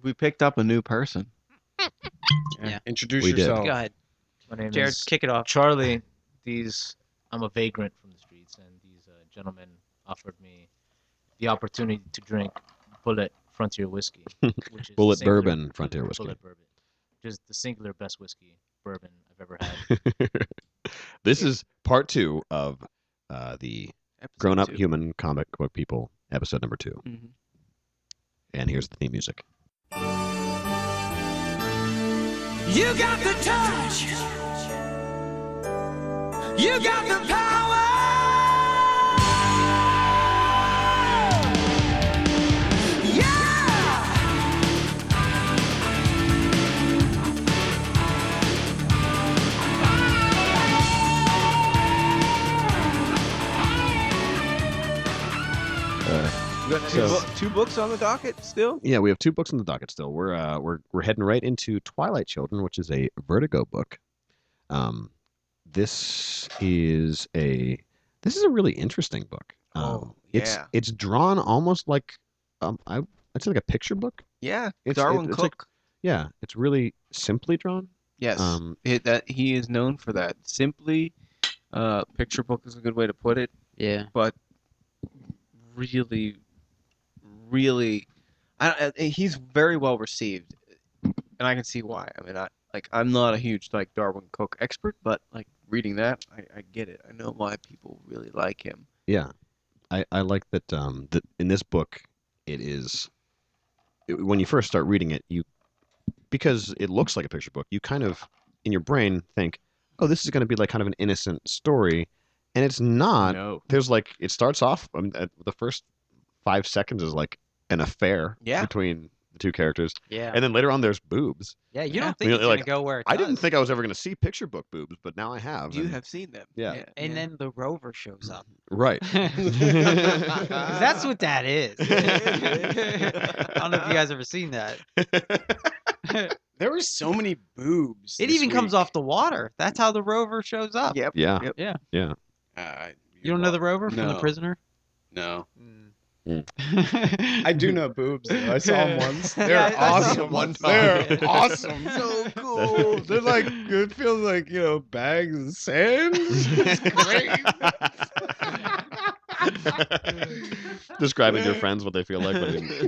We picked up a new person. Yeah. Introduce We did. yourself. Go ahead. My name Jared, is kick it off. Charlie. I'm a vagrant from the streets, and these gentlemen offered me the opportunity to drink Bullet Frontier whiskey, which is Bullet the singular- Bourbon Frontier whiskey. Bullet Bourbon, which is the singular best whiskey bourbon I've ever had. This is part 2 of the Episode Grown-Up 2. Human Comic Book People, episode number 2. Mhm. And here's the theme music. You got the touch. You got the power. Yeah. We got two books on the docket still. Yeah, we have 2 books on the docket still. We're heading right into Twilight Children, which is a Vertigo book. This is a really interesting book. Yeah. It's drawn almost like I'd say like a picture book. Yeah, It's Darwin it's Cook. Yeah, it's really simply drawn. Yes, Um, that he is known for that. Simply, picture book is a good way to put it. Yeah. But really, he's very well received, and I can see why. I mean, I'm not a huge Darwin Cook expert, but reading that, I get it. I know why people really like him. Yeah, I like that. That in this book, when you first start reading it, because it looks like a picture book, you kind of in your brain think, oh, this is going to be like kind of an innocent story, and it's not. No. There's it starts off. The first 5 seconds is like an affair between the 2 characters, Yeah. and then later on there's boobs. Yeah, you don't I think mean, it's going like, to go where it I didn't does. think I was ever going to see picture book boobs, but now I have. You and- have seen them. Yeah. And then the Rover shows up. Right. 'Cause that's what that is. I don't know if you guys ever seen that. There were so many boobs. It this even comes week. off the water. That's how the Rover shows up. Yep. Yeah. Yep. Yeah. Yeah. You don't know the Rover from The No. Prisoner? No. Mm. I do know boobs, though. I saw them once. They're Yeah, I've seen awesome. them one They're time. awesome. So cool. They're like, it feels like, bags of sand. It's great. Describing to your friends what they feel like.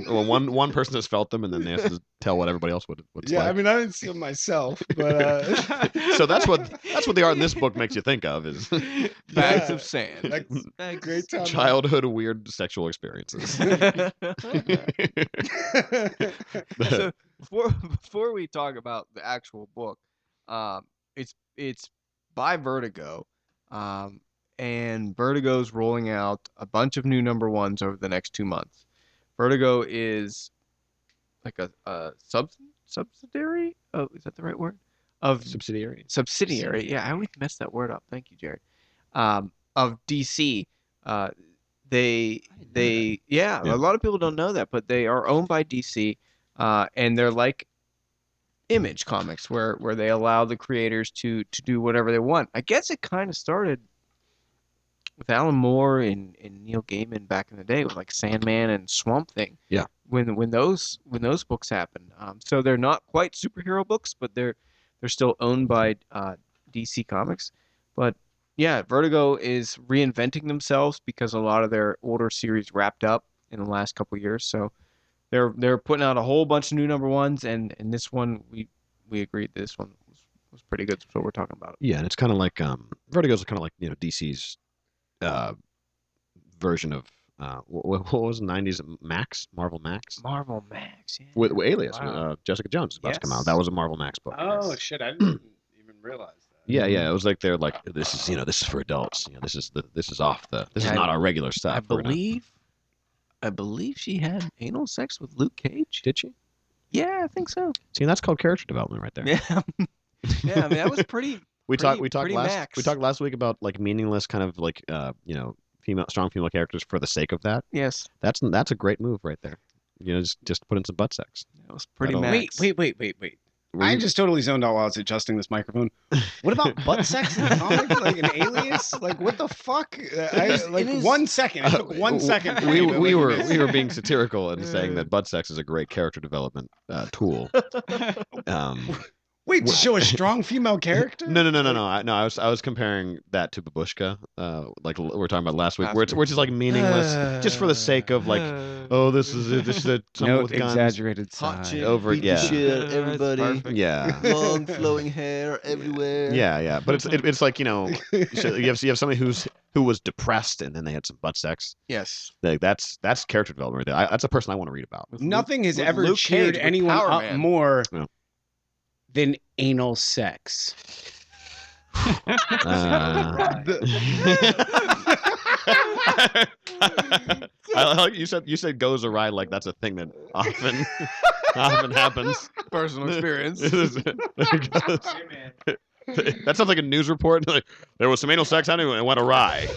Well, one person has felt them, and then they have to tell what everybody else would it's Yeah, like. I mean, I didn't see them myself, but So that's what the art in this book makes you think of is Bags Yeah. of sand. like great time. childhood weird sexual experiences. So before we talk about the actual book, it's by Vertigo, and Vertigo's rolling out a bunch of new number 1s over the next 2 months. Vertigo is like a subsidiary. Oh, is that the right word? Of Subsidiary. subsidiary. Yeah, I always mess that word up. Thank you, Jared. Of DC. A lot of people don't know that, but they are owned by DC, and they're like Image Comics, where they allow the creators to do whatever they want. I guess it kind of started with Alan Moore and Neil Gaiman back in the day with Sandman and Swamp Thing. Yeah. When those books happened, so they're not quite superhero books, but they're still owned by DC Comics. But yeah, Vertigo is reinventing themselves because a lot of their older series wrapped up in the last couple of years. So they're putting out a whole bunch of new number 1s, and this one we agreed this one was pretty good. That's what we're talking about. Yeah, and it's kind of like Vertigo's kind of like DC's version of what was the 90s Marvel Max Marvel Max, yeah. with Alias. Wow. Jessica Jones is about to come out. Yes. That was a Marvel Max book. Oh shit! I didn't even realize that. Yeah, it was like they're like this is for adults. This is not our regular stuff. I believe she had anal sex with Luke Cage. Did she? Yeah, I think so. See, that's called character development right there. Yeah, yeah. I mean, that was pretty. We talked pretty last week about meaningless kind of strong female characters for the sake of that. Yes, That's a great move right there. Just put in some butt sex. that was pretty That'll- max. Wait. I just totally zoned out while I was adjusting this microphone. What about butt sex in comics? Like an Alias? Like what the fuck? Like 1 second. It took 1 second. For we me to, we like, were miss. we were being satirical and saying that butt sex is a great character development tool. Wait, to show a strong female character? No. I was comparing that to Babushka, like we were talking about last week, where it's just like meaningless, just for the sake of like, oh, this is someone No with guns. exaggerated Hot side. chick, Over- beat yeah. the shit, That's everybody. perfect. Yeah, Long flowing hair everywhere. yeah. But it's like so you have somebody who was depressed and then they had some butt sex. Yes. Like that's character development right there. That's a person I want to read about. Nothing has with ever Luke cheered Cage with anyone Power up Man. more Yeah. than anal sex. I like you said goes awry like that's a thing that often happens. Personal experience. That sounds like a news report. Like, there was some anal sex happening and it went awry.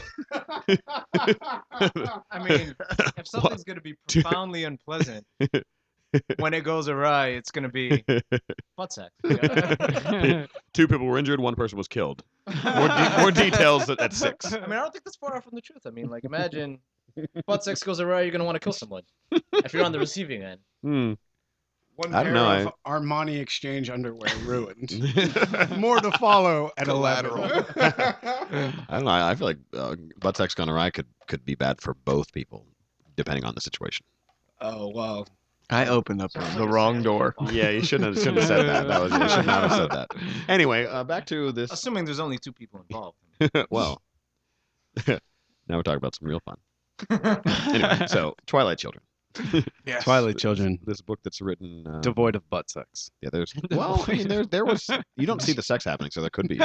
I mean, if something's gonna be profoundly unpleasant when it goes awry, it's gonna be butt sex. Two people were injured. One person was killed. More details at 6. I mean, I don't think that's far off from the truth. I mean, like, imagine butt sex goes awry, you're gonna want to kill someone if you're on the receiving end. Hmm. One I don't pair know, of Armani Exchange underwear ruined. More to follow at Collateral. 11. I don't know. I feel like butt sex gone awry could be bad for both people, depending on the situation. Oh, well. I opened up the wrong door. Yeah, you shouldn't have said that. You should not have said that. Anyway, back to this. Assuming there's only 2 people involved. Well, now we're talking about some real fun. Anyway, so Twilight Children. Yes. Twilight Children. This book that's written Devoid of butt sex. Yeah, there's well, I mean, there was you don't see the sex happening, so there could be.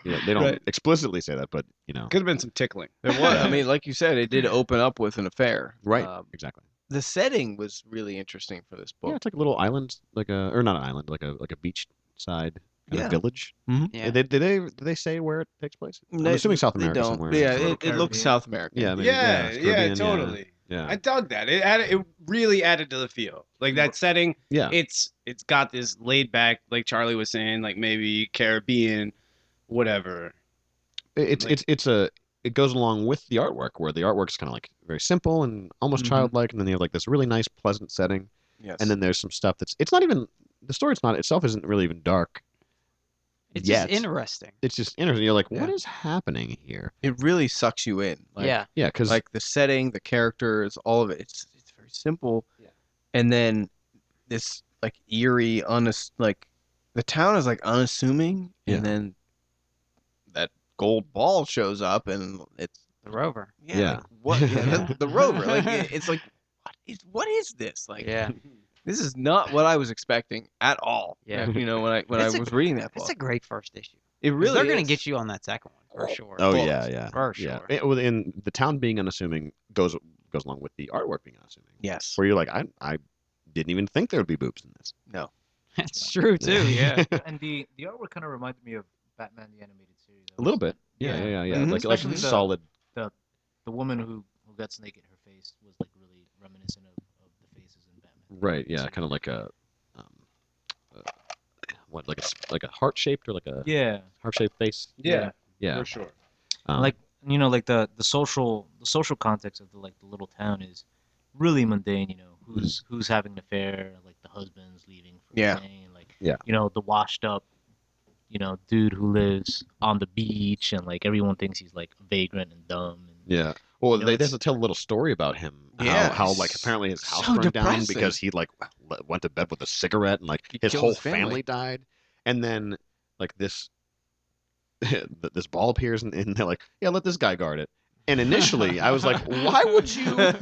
They don't Right. explicitly say that, but Could have been some tickling. There was. I mean, like you said, it did open up with an affair. right, Um, exactly. the setting was really interesting for this Yeah, book. it's like a little island, or not an island, like a beach side kind Yeah. of village. Yeah. Did they say where it takes place? I'm They- assuming South they America don't. somewhere. Yeah, Little it looks Caribbean. South American. Yeah, maybe, Yeah, Caribbean, totally. Yeah, I dug that. It really added to the feel. Like that setting, yeah. it's got this laid back, like Charlie was saying, like maybe Caribbean, whatever. It goes along with the artwork, where the artwork's kind of like very simple and almost Mhm. childlike, and then you have like this really nice, pleasant setting, Yes. and then there's some stuff it's not even the story. It's not itself isn't really even dark. It's yet. just interesting. It's just interesting. You're like, what Yeah. is happening here? it really sucks you in. Like, Yeah. Yeah, because like the setting, the characters, all of it. It's very simple. Yeah. And then this like eerie, like the town is like unassuming, Yeah. and then that gold ball shows up, and it's The Rover. Yeah. like, what? Yeah, the Rover. Like it's like what is this? Like Yeah. this is not what I was expecting at all. Yeah. You know when I It's a- was reading that book, It's a great first issue. it 'Cause really they're gonna is. get you on that second one for sure. oh Well, yeah, for yeah. sure. And the town being unassuming goes along with the artwork being unassuming. Yes. Where you're like, I didn't even think there would be boobs in this. No. That's true too. Yeah. And the artwork kind of reminded me of Batman the Animated Series. A little bit. Yeah. Mhm. Like Especially the- solid. The woman who gets naked, her face was like really reminiscent of the faces in Batman. Right. Yeah. Kind of like a what like a heart shaped or like a Yeah. heart shaped face. Yeah, Yeah. for sure. Like like the social context of the little town is really mundane. Who's having an affair, like the husband's leaving for Yeah. Spain, like Yeah. the washed up dude who lives on the beach, and like everyone thinks he's like vagrant and dumb. And, Yeah. Well, know, they it's- have to tell a little story about him. Yeah, How it's like apparently his house so burned down depressing. because he like went to bed with a cigarette and like He his killed whole his family. family died, and then like this this ball appears and they're like, yeah, let this guy guard it. And initially, I was like, why would you let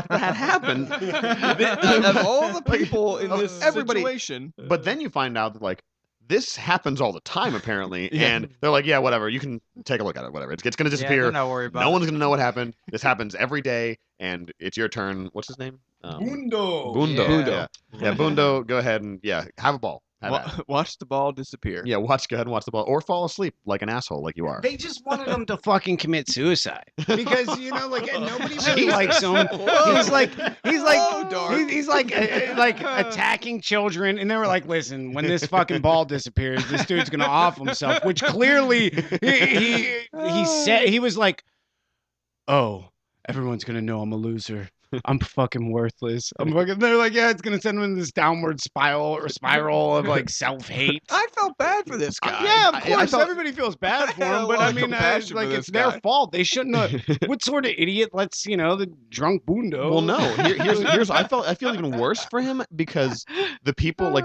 that happen? Of all the people in Of this everybody- situation, But then you find out that like this happens all the time apparently, Yeah. and they're like, yeah, whatever, you can take a look at it, whatever. It's gonna Yeah, disappear. they're not worried about No it. one's gonna know what happened. This happens every day, and it's your turn. What's his name? Bundo. Bundo. Bundo. Yeah. Yeah, Bundo. Go ahead and have a ball. Have at it. Watch the ball disappear. Yeah, go ahead and watch the ball, or fall asleep like an asshole, like you are. They just wanted him to fucking commit suicide because like nobody really likes him. He's like like attacking children, and they were like, "Listen, when this fucking ball disappears, this dude's gonna off himself." Which clearly he said he was like, "Oh, everyone's gonna know I'm a loser. I'm fucking worthless. I'm fucking." They're like, "Yeah, it's gonna send him in this downward spiral of like self-hate." I felt bad for this guy. Yeah, of I course. felt- Everybody feels bad for I had a him, but lot I of mean, compassion like for it's this their guy. fault. They shouldn't have. What sort of idiot lets the drunk bundo? Well, no. Here's I feel even worse for him because the people like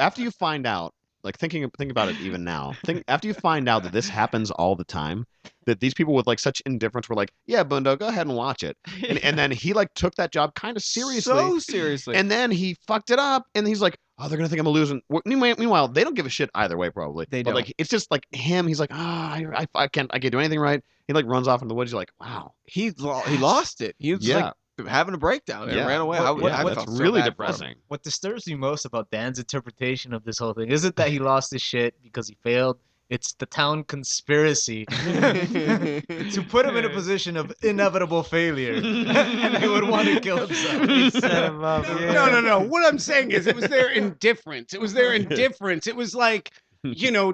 after you find out, like think about it even now. After you find out that this happens all the time, that these people with like such indifference were like, yeah, Bundo, go ahead and watch it, and then he like took that job kind of seriously, So seriously. and then he fucked it up, and he's like, oh, they're gonna think I'm losing. Meanwhile, they don't give a shit either way, probably. They But don't. like, it's just like him. He's like, I can't do anything right. He like runs off in the woods. You're like, wow. He lost it. He was like having a breakdown and Yeah. ran away. What- I that's felt so really bad for him. depressing. What disturbs me most about Dan's interpretation of this whole thing isn't that he lost his shit because he failed. It's the town conspiracy to put him in a position of inevitable failure, and he would want to kill himself. Set him up. Yeah. No. What I'm saying is, it was their indifference. It was their indifference. It was like,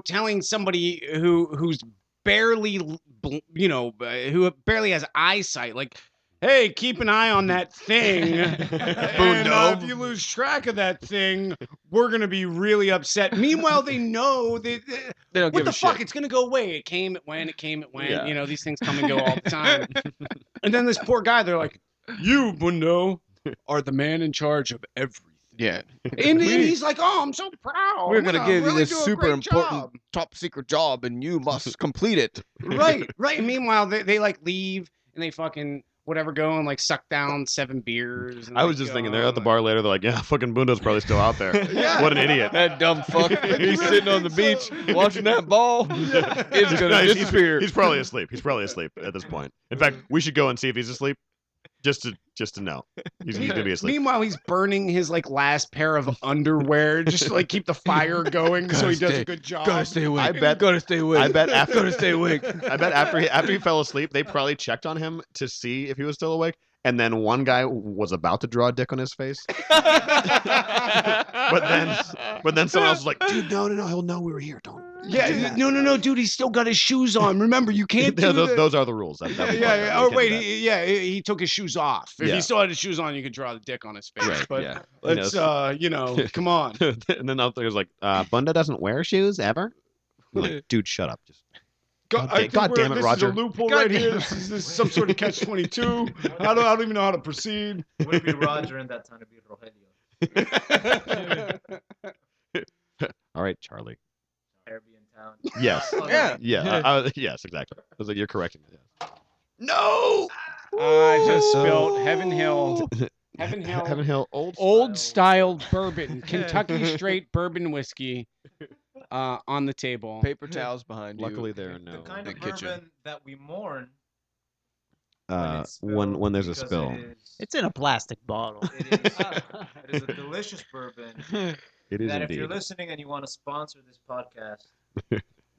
telling somebody who's barely, who barely has eyesight, like, hey, keep an eye on that thing. And if you lose track of that thing, we're gonna be really upset. Meanwhile, they know They don't what give the a fuck? shit. It's gonna go away. It came, it went. It came, it went. Yeah. These things come and go all the time. And then this poor guy, they're like, "You, Bundo, are the man in charge of everything." Yeah. And he's like, "Oh, I'm so proud. We're I'm gonna gonna give you really this do a super great important job." top secret job, and you must complete it. Right. And meanwhile, they like leave and they fucking whatever go and like suck down 7 beers. And I was like, just thinking, go they're at the and, bar later. They're like, yeah, fucking Bundo's probably still out there. Yeah. What an idiot. That dumb fuck. He's sitting on the beach watching that ball. It's No, gonna disappear. He's probably asleep. He's probably asleep at this point. In fact, we should go and see if he's asleep, just to know he's gonna be asleep. Meanwhile, he's burning his like last pair of underwear just to like keep the fire going, so he does a good job. Gotta stay awake. I bet- Gotta stay awake. I bet after Gotta stay awake. I bet after he fell asleep, they probably checked on him to see if he was still awake. And then one guy was about to draw a dick on his face, but then someone else was like, "Dude, no, he'll know we were here. Don't." Yeah, no, dude, he's still got his shoes on. Remember, you can't do those are the rules. That was yeah. part of Oh it. You wait, can't do he took his shoes off. If Yeah. he still had his shoes on, you could draw the dick on his face. Right, But yeah. let's come on. that. And then the other was like, "Bunda doesn't wear shoes ever." I'm like, dude, shut up. Just God damn it, Roger. This is a loophole right here. This is some sort of catch-22. I don't even know how to proceed. It would be Roger in that time to be Rogelio. All right, Charlie. Airbnb in town. Yes. Yeah. Yes, exactly. I was like, you're correcting me. Yes. No! I just spilled Heaven Hill. Heaven Hill. Old style bourbon, Kentucky straight bourbon whiskey, on the table. Paper towels behind you. Luckily, there are no. The kind the of kitchen. bourbon that we mourn When there's a because spill, It's in a plastic bottle. It is a delicious bourbon it is that if you're indeed. listening and you want to sponsor this podcast,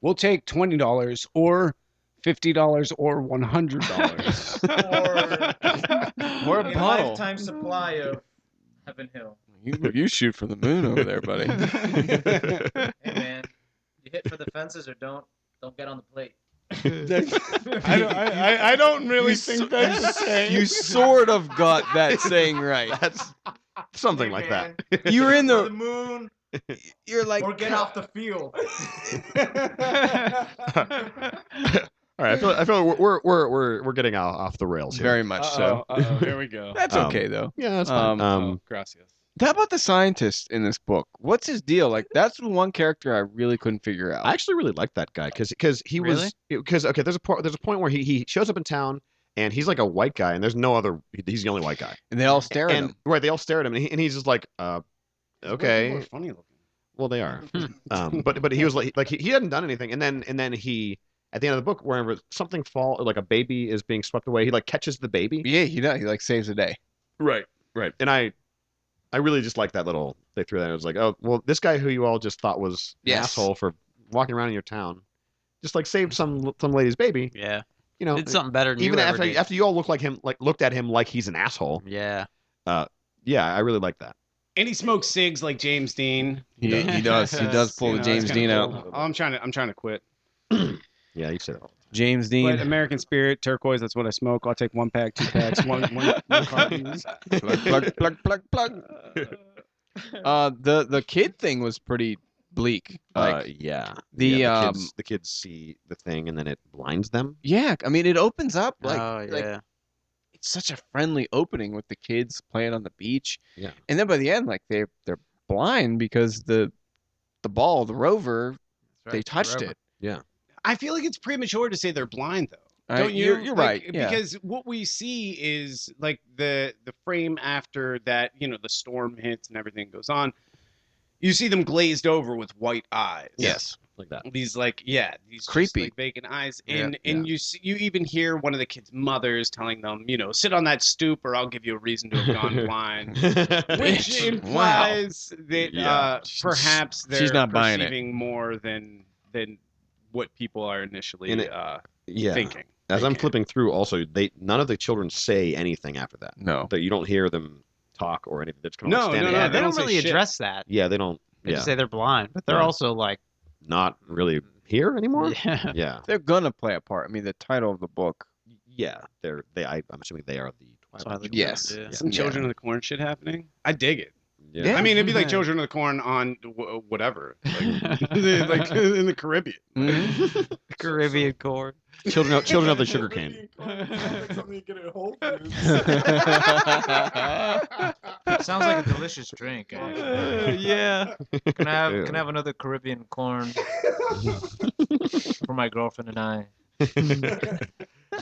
We'll take $20 or $50 or $100. Or a a bottle. lifetime supply of Heaven Hill. You shoot for the moon over there, buddy. Hey man, you hit for the fences or don't get on the plate. I don't really think that's the same. You sort of got that saying right. That's something like that. You were in For the the. moon You're like. or get off the field. All right, I feel like we're getting off the rails here. Very much so. Here we go. That's okay though. Yeah, that's fine. Gracias. How about the scientist in this book? What's his deal? Like, that's the one character I really couldn't figure out. I actually really like that guy because he Really? was because okay, there's a point where he shows up in town and he's like a white guy and there's no other. He's the only white guy. And they all stare at And him. right, they all stare at him and he's just like, okay. People are funny looking. Well, they are. But he was like he hadn't done anything, and then he at the end of the book, wherever something like a baby is being swept away, he like catches the baby. Yeah, he does. He like saves the day. Right. And I I really just like that little. They threw that. It was like, oh, well, this guy who you all just thought was an Yes. asshole for walking around in your town, just like saved some lady's baby. Yeah. You know, Did something better than even you ever did. after you all looked at him like he's an asshole. Yeah. Yeah, I really like that. And he smokes cigs like James Dean. He does. He does pull the it's James kinda Dean out. cool. I'm trying to quit. Yeah, you said it all. James But Dean. American Spirit, turquoise, that's what I smoke. I'll take 1 pack, 2 packs, one cartons. Plug. The kid thing was pretty bleak. Like, Yeah. the the kids see the thing and then it blinds them. yeah, I mean, it opens up like, oh yeah. like it's such a friendly opening with the kids playing on the beach. Yeah. And then by the end, like they're blind because the ball, the Rover, they touched it. Yeah. I feel like it's premature to say they're blind, though. Right? Don't you? You're Like, right. Yeah. Because what we see is like the frame after that, the storm hits and everything goes on. You see them glazed over with white eyes. Yes. Like that. These these Creepy. just, like, vacant eyes, Yeah, and you even hear one of the kids' mothers telling them, sit on that stoop, or I'll give you a reason to have gone blind, which Bitch. implies that Yeah. perhaps they're She's not buying it. perceiving more than what people are initially And yeah. thinking. As They I'm can. flipping through, also none of the children say anything after that. No. That you don't hear them talk or anything. They're just kind of No, standing no, Yeah, there. they don't say really shit. address that. Yeah, they don't. They Yeah, just say they're blind, but they're Yeah. also like, not really here anymore. yeah. Yeah, They're gonna play a part. I mean, the title of the book. yeah. I'm assuming they are the Twilight Twilight Children. Yes. Yeah. Some Children of the Corn shit happening. I dig it. Yeah. I mean, it'd be like Children of the Corn on whatever, like, like in the Caribbean. Mhm. Caribbean corn. Children of the sugarcane. Sounds like a delicious drink. Yeah. Can I Ew. have another Caribbean corn for my girlfriend and I? The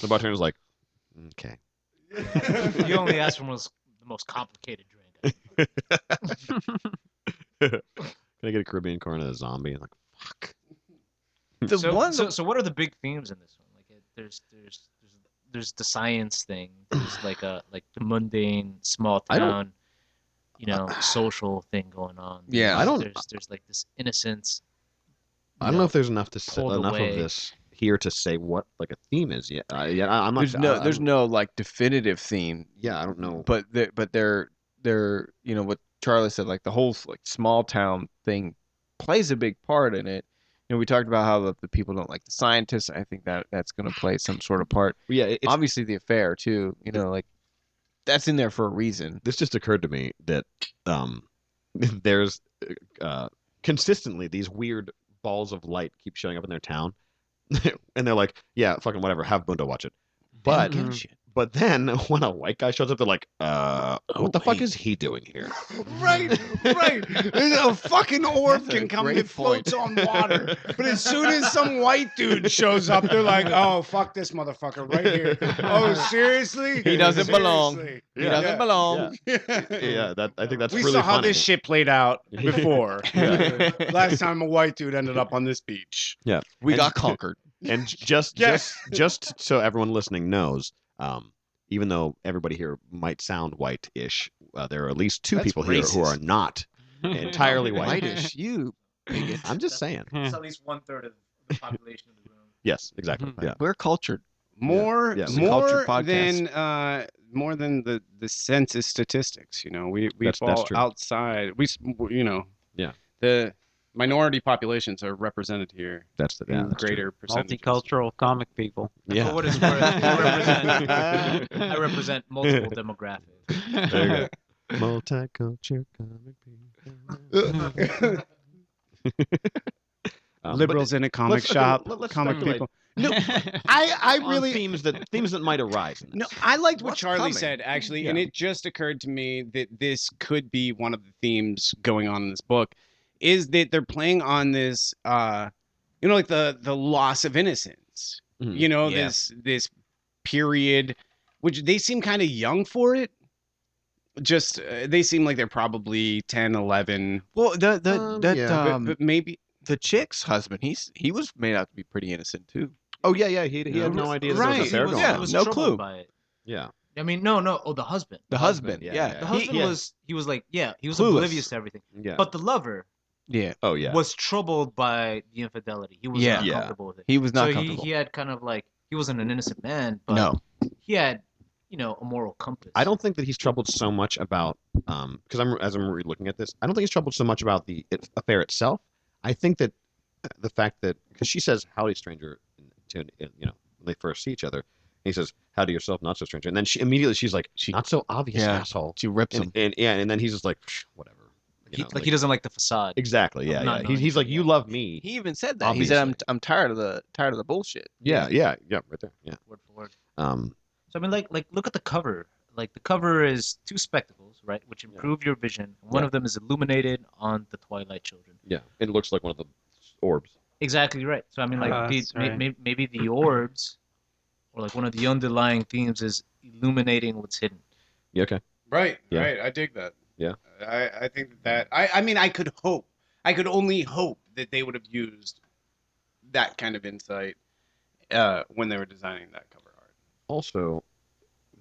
bartender's like, okay. You only asked for the most complicated drink. Can I get a Caribbean corn and a zombie? And like, fuck. The so, one. so what are the big themes in this one? Like, there's the science thing. There's like the mundane small I don't- town, social thing going on. Yeah. I don't- There's like this innocence. I don't know if there's enough to say, pulled enough away. of this here to say what like a theme is yet. I'm not. there's no like definitive theme, Yeah, I don't know. but they're what Charlie said, like the whole like small town thing plays a big part in it. We talked about how the people don't like the scientists. I think that's going to play some sort of part. Yeah, it's, Obviously, the affair too. Like that's in there for a reason. this just occurred to me that there's consistently these weird balls of light keep showing up in their town, and they're like, yeah, fucking whatever, have Bundo watch it. But But then when a white guy shows up, they're like, what the fuck wait. is he doing here? Right. A fucking orb That's a can come great that floats on water. But as soon as some white dude shows up, they're like, oh, fuck this motherfucker right here. Oh, seriously? He doesn't belong. Seriously? He doesn't belong. Yeah, I think that's we really saw how funny. this shit played out before. Yeah. Last time a white dude ended up on this beach. Yeah. We And- got conquered. And just so everyone listening knows, even though everybody here might sound white-ish, there are at least two That's people here who racist. are not entirely white. Whitish, you bigot. I'm just saying. It's at least 1/3 of the population of the room. Yes, exactly. Yeah. We're cultured. More, Yeah. It's a cultured more than the census statistics. We That's fall true. outside. Yeah. The minority populations are represented here That's in that's true. greater percentages. Multicultural comic people. Yeah. For what it's worth, I represent multiple demographics. There you go. Multicultural comic people. Liberals in a comic let's- okay, shop, let's comic speculate. people. No, I On really themes that might arise. In this. No, I liked what What's Charlie coming? said, actually, Yeah. and it just occurred to me that this could be one of the themes going on in this book, is that they're playing on this, like the loss of innocence. Mhm. Yeah. This period, which they seem kind of young for it. Just they seem like they're probably 10, 11, Well, Yeah. but maybe. the chick's husband, he was made out to be pretty innocent too. Oh yeah, he had no idea there was Right. an affair He going yeah, on. no troubled clue. by it. Yeah. I mean, no. Oh, the husband. The husband. yeah, Yeah. yeah. The He- husband he was like, he was Clueless. oblivious to everything. Yeah. But the lover Yeah. Oh yeah. was troubled by the infidelity. He was Yeah. not Yeah. comfortable with it. He was not so comfortable. he had kind of like he wasn't an innocent man, but No. he had a moral compass. I don't think that he's troubled so much about because as I'm looking at this, I don't think he's troubled so much about the affair itself. I think that the fact that because she says howdy stranger to when they first see each other, and he says howdy yourself, not so stranger, and then she's like not so obvious Yeah. asshole. She rips him. And then he's just like whatever. He doesn't like the facade. Exactly. Yeah. not Yeah. knowing He's like you love me. He even said that. He said, "I'm tired of the bullshit." Yeah. Yeah. Yeah. Right there. Yeah. Word for word. Um. So I mean, like look at the cover. Like the cover is two spectacles, right, which improve your vision. One of them is illuminated on the Twilight Children. Yeah. It looks like one of the orbs. Exactly right. So I mean, like that's right. maybe the orbs, or like one of the underlying themes is illuminating what's hidden. Yeah. Okay. Right, Yeah. right. I dig that. Yeah. I think that I mean I could only hope that they would have used that kind of insight when they were designing that cover art. Also,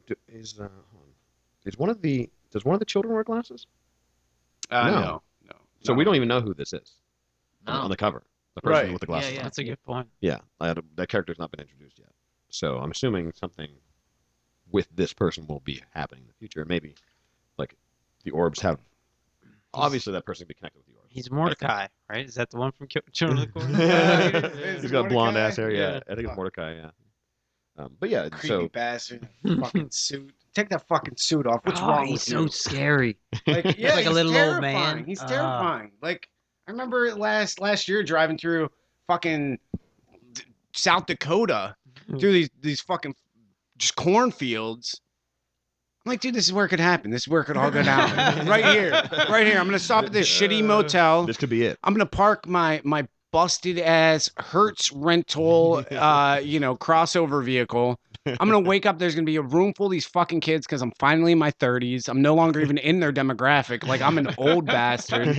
does one of the children wear glasses? No. No. So we don't even know who this is on No. the cover. The person Right. with the glasses. Yeah, on. That's a good point. Yeah. That character's not been introduced yet. So I'm assuming something with this person will be happening in the future. Maybe like the orbs have. Obviously, that person can be connected with the orbs. He's Mordecai, right? Is that the one from Children of the Corn? He's got blonde Mordecai? ass hair. Yeah. Yeah. I think it's Mordecai. Yeah. But yeah. Creepy So bastard. Fucking suit. Take that fucking suit off. What's wrong he's with you? so scary. Like, yeah, like a he's little old terrifying. man. He's terrifying. Like I remember last year driving through fucking South Dakota through these fucking just cornfields. I'm like, dude, this is where it could happen. This is where it could all go down. Right here. Right here. I'm gonna stop at this shitty motel. this could be it. I'm gonna park my busted ass Hertz rental crossover vehicle. I'm gonna wake up. There's gonna be a room full of these fucking kids because I'm finally in my 30s. I'm no longer even in their demographic. Like I'm an old bastard.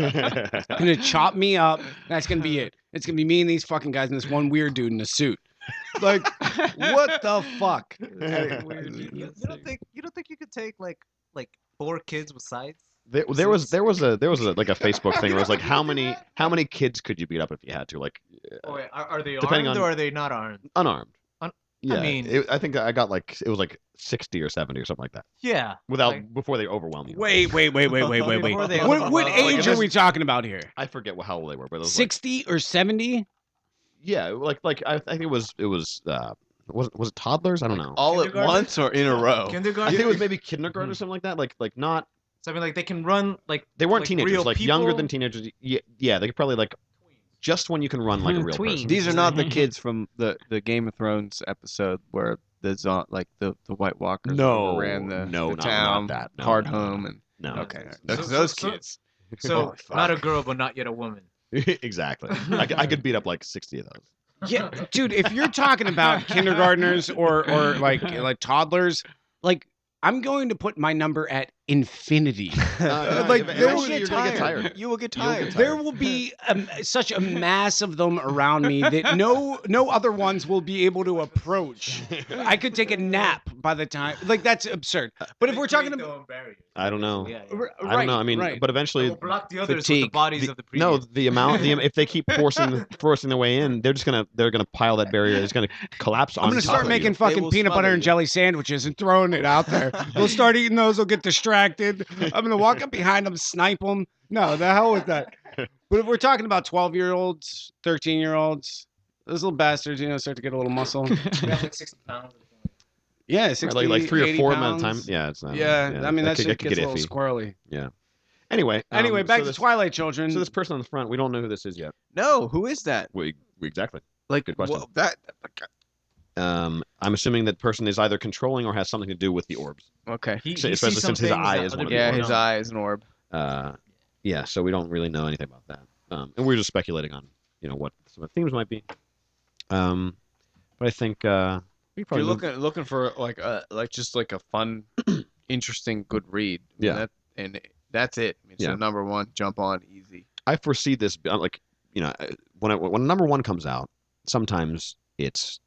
Gonna chop me up. That's gonna be it. It's gonna be me and these fucking guys and this one weird dude in a suit. Like, what the fuck? You don't think you could take like 4 kids with sides? There was a like a Facebook thing where it was like how many kids could you beat up if you had to, like Oh, wait, are they depending armed on- or are they not armed? unarmed. Yeah, mean- I think I got like it was like 60 or 70 or something like that Yeah. without like- before they overwhelm you. Wait. Before they What overwhelm- age are we talking about here? I forget how old they were, but it was 60 or 70? yeah, like I think it was was it toddlers? I don't know. All at Kindergarten? once or in a row? I Kindergarten. think it was maybe kindergarten or something like that. Like not So I mean, like they can run like they weren't like teenagers, real like younger people? than teenagers. Yeah, they could probably like just when you can run like a real Tweens. person. These are not the kids from the Game of Thrones episode where the White Walkers No, overran the no, not town, that. No, hard no, home, and No. okay, So- those so- kids. So Holy not a fuck. girl, but not yet a woman. Exactly. I could beat up like 60 of those. Yeah, dude, if you're talking about kindergartners or like toddlers, like I'm going to put my number at infinity. Like, eventually you're gonna get tired. You will get You'll get tired. tired. There will be such a mass of them around me that no other ones will be able to approach. I could take a nap by the time. Like that's absurd. But if we're talking about I don't know. Yeah. I don't know. I mean, right. but eventually, We'll block the others with the Fatigue. bodies of the previous. no, the amount, if they keep forcing their way in, they're gonna pile that barrier. It's gonna collapse on I'm gonna top start of making you. fucking will peanut butter smother and you. jelly sandwiches and throwing it out there. They'll start eating those. They'll get distracted. I'm gonna walk up behind them, snipe them. No, the hell with that. But if we're talking about 12-year-olds, 13-year-olds, those little bastards, start to get a little muscle. We have like 60 pounds. Yeah, Right, 60, like 3 or 80 4 of them at a time. pounds. Yeah, it's not. Yeah, I mean that could shit get gets a little iffy. squirrely. Anyway, Anyway, back so to this, Twilight Children. So this person on the front, we don't know who this is yet. No, who is that? We exactly. Like Good question. well, that. I'm assuming that person is either controlling or has something to do with the orbs. Okay. He Especially sees some since his things eye that is other one of the Yeah, people his don't. eye is an orb. Yeah, so we don't really know anything about that. And we're just speculating on, what some of the themes might be. But I think we If you're probably looking for just like a fun, interesting, good read. Yeah. That's it. I mean, Yeah. So number one, jump on easy. I foresee this like when number one comes out, sometimes it's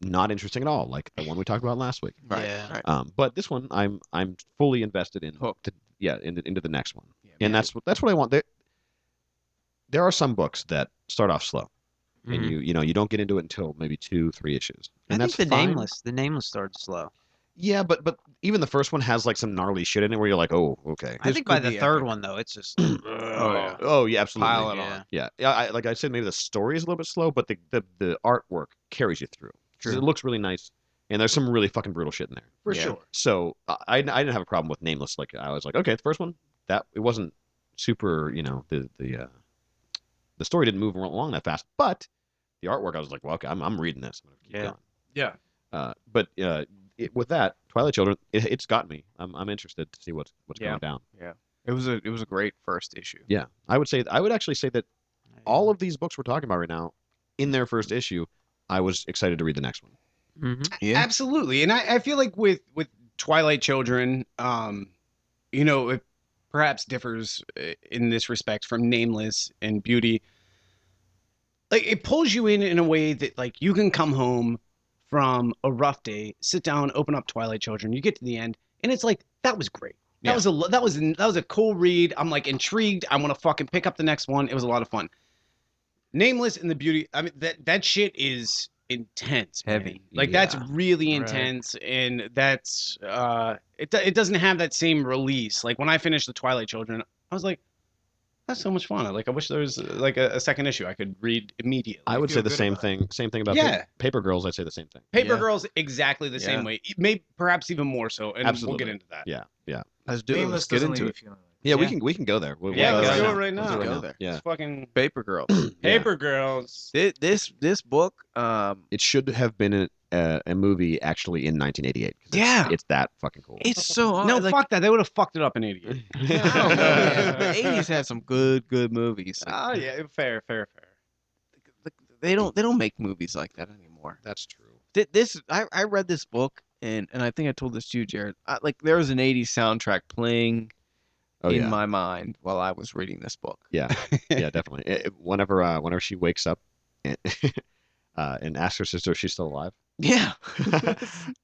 not interesting at all, like the one we talked about last week. Right. Yeah. Right. But this one, I'm fully invested in. Hooked. Into the next one, Yeah, and man. that's what I want. There are some books that start off slow, and Mhm. you don't get into it until maybe 2-3 issues, I and think that's the fine. Nameless started slow. Yeah, but even the first one has like some gnarly shit in it where you're like, oh, okay. I This think by could the be third epic. one though, it's just yeah. Oh yeah, absolutely. Pile it yeah. on. Yeah, like I said, maybe the story is a little bit slow, but the artwork carries you through. 'Cause True. it looks really nice, and there's some really fucking brutal shit in there. For Yeah. sure. So I didn't have a problem with Nameless. Like I was like, okay, the first one that it wasn't super, the story didn't move along that fast, but the artwork I was like, well, okay, I'm reading this. I'm gonna keep Yeah. going. Yeah. But with that Twilight Children, it's got me. I'm interested to see what's Yeah. going down. Yeah. It was a great first issue. Yeah, I would actually say that all of these books we're talking about right now, in their first issue, I was excited to read the next one. Yeah. Absolutely. And I feel like with Twilight Children, it perhaps differs in this respect from Nameless and Beauty. Like it pulls you in a way that like you can come home from a rough day, sit down, open up Twilight Children, you get to the end, and it's like that was great. That Yeah. was a cool read. I'm like intrigued. I want to fucking pick up the next one. It was a lot of fun. Nameless and the Beauty. I mean that shit is intense, man. Heavy. Like that's Yeah. really Right. intense, and that's it doesn't have that same release. Like when I finished the Twilight Children, I was like, that's so much fun. I wish there was like a second issue I could read immediately. I would say feel the good same about thing. Same thing about Yeah. Paper Girls. I'd say the same thing. Paper Yeah. Girls exactly the same Yeah. way, maybe perhaps even more so, and we'll Absolutely. get into that. Yeah, yeah, Let's do it. Nameless Let's get doesn't into leave it. you feeling like yeah. Yeah. We can go there. Yeah, go let's do right it now. right Let's now. do it right Go now. there. Yeah, It's fucking Paper Girls. Yeah. Paper Girls. This book, It should have been a movie actually in 1988. 'Cause Yeah. it's that fucking cool. it's so No, like, fuck that. They would have fucked it up in '88. I don't know, man. The '80s had some good movies. Like, Oh yeah, fair. they don't make movies like that anymore. That's true. I read this book and I think I told this to you, Jared. Like there was an '80s soundtrack playing Oh in yeah, my mind while I was reading this book. yeah, yeah, definitely. Whenever she wakes up and, and asks her sister if she's still alive, Yeah.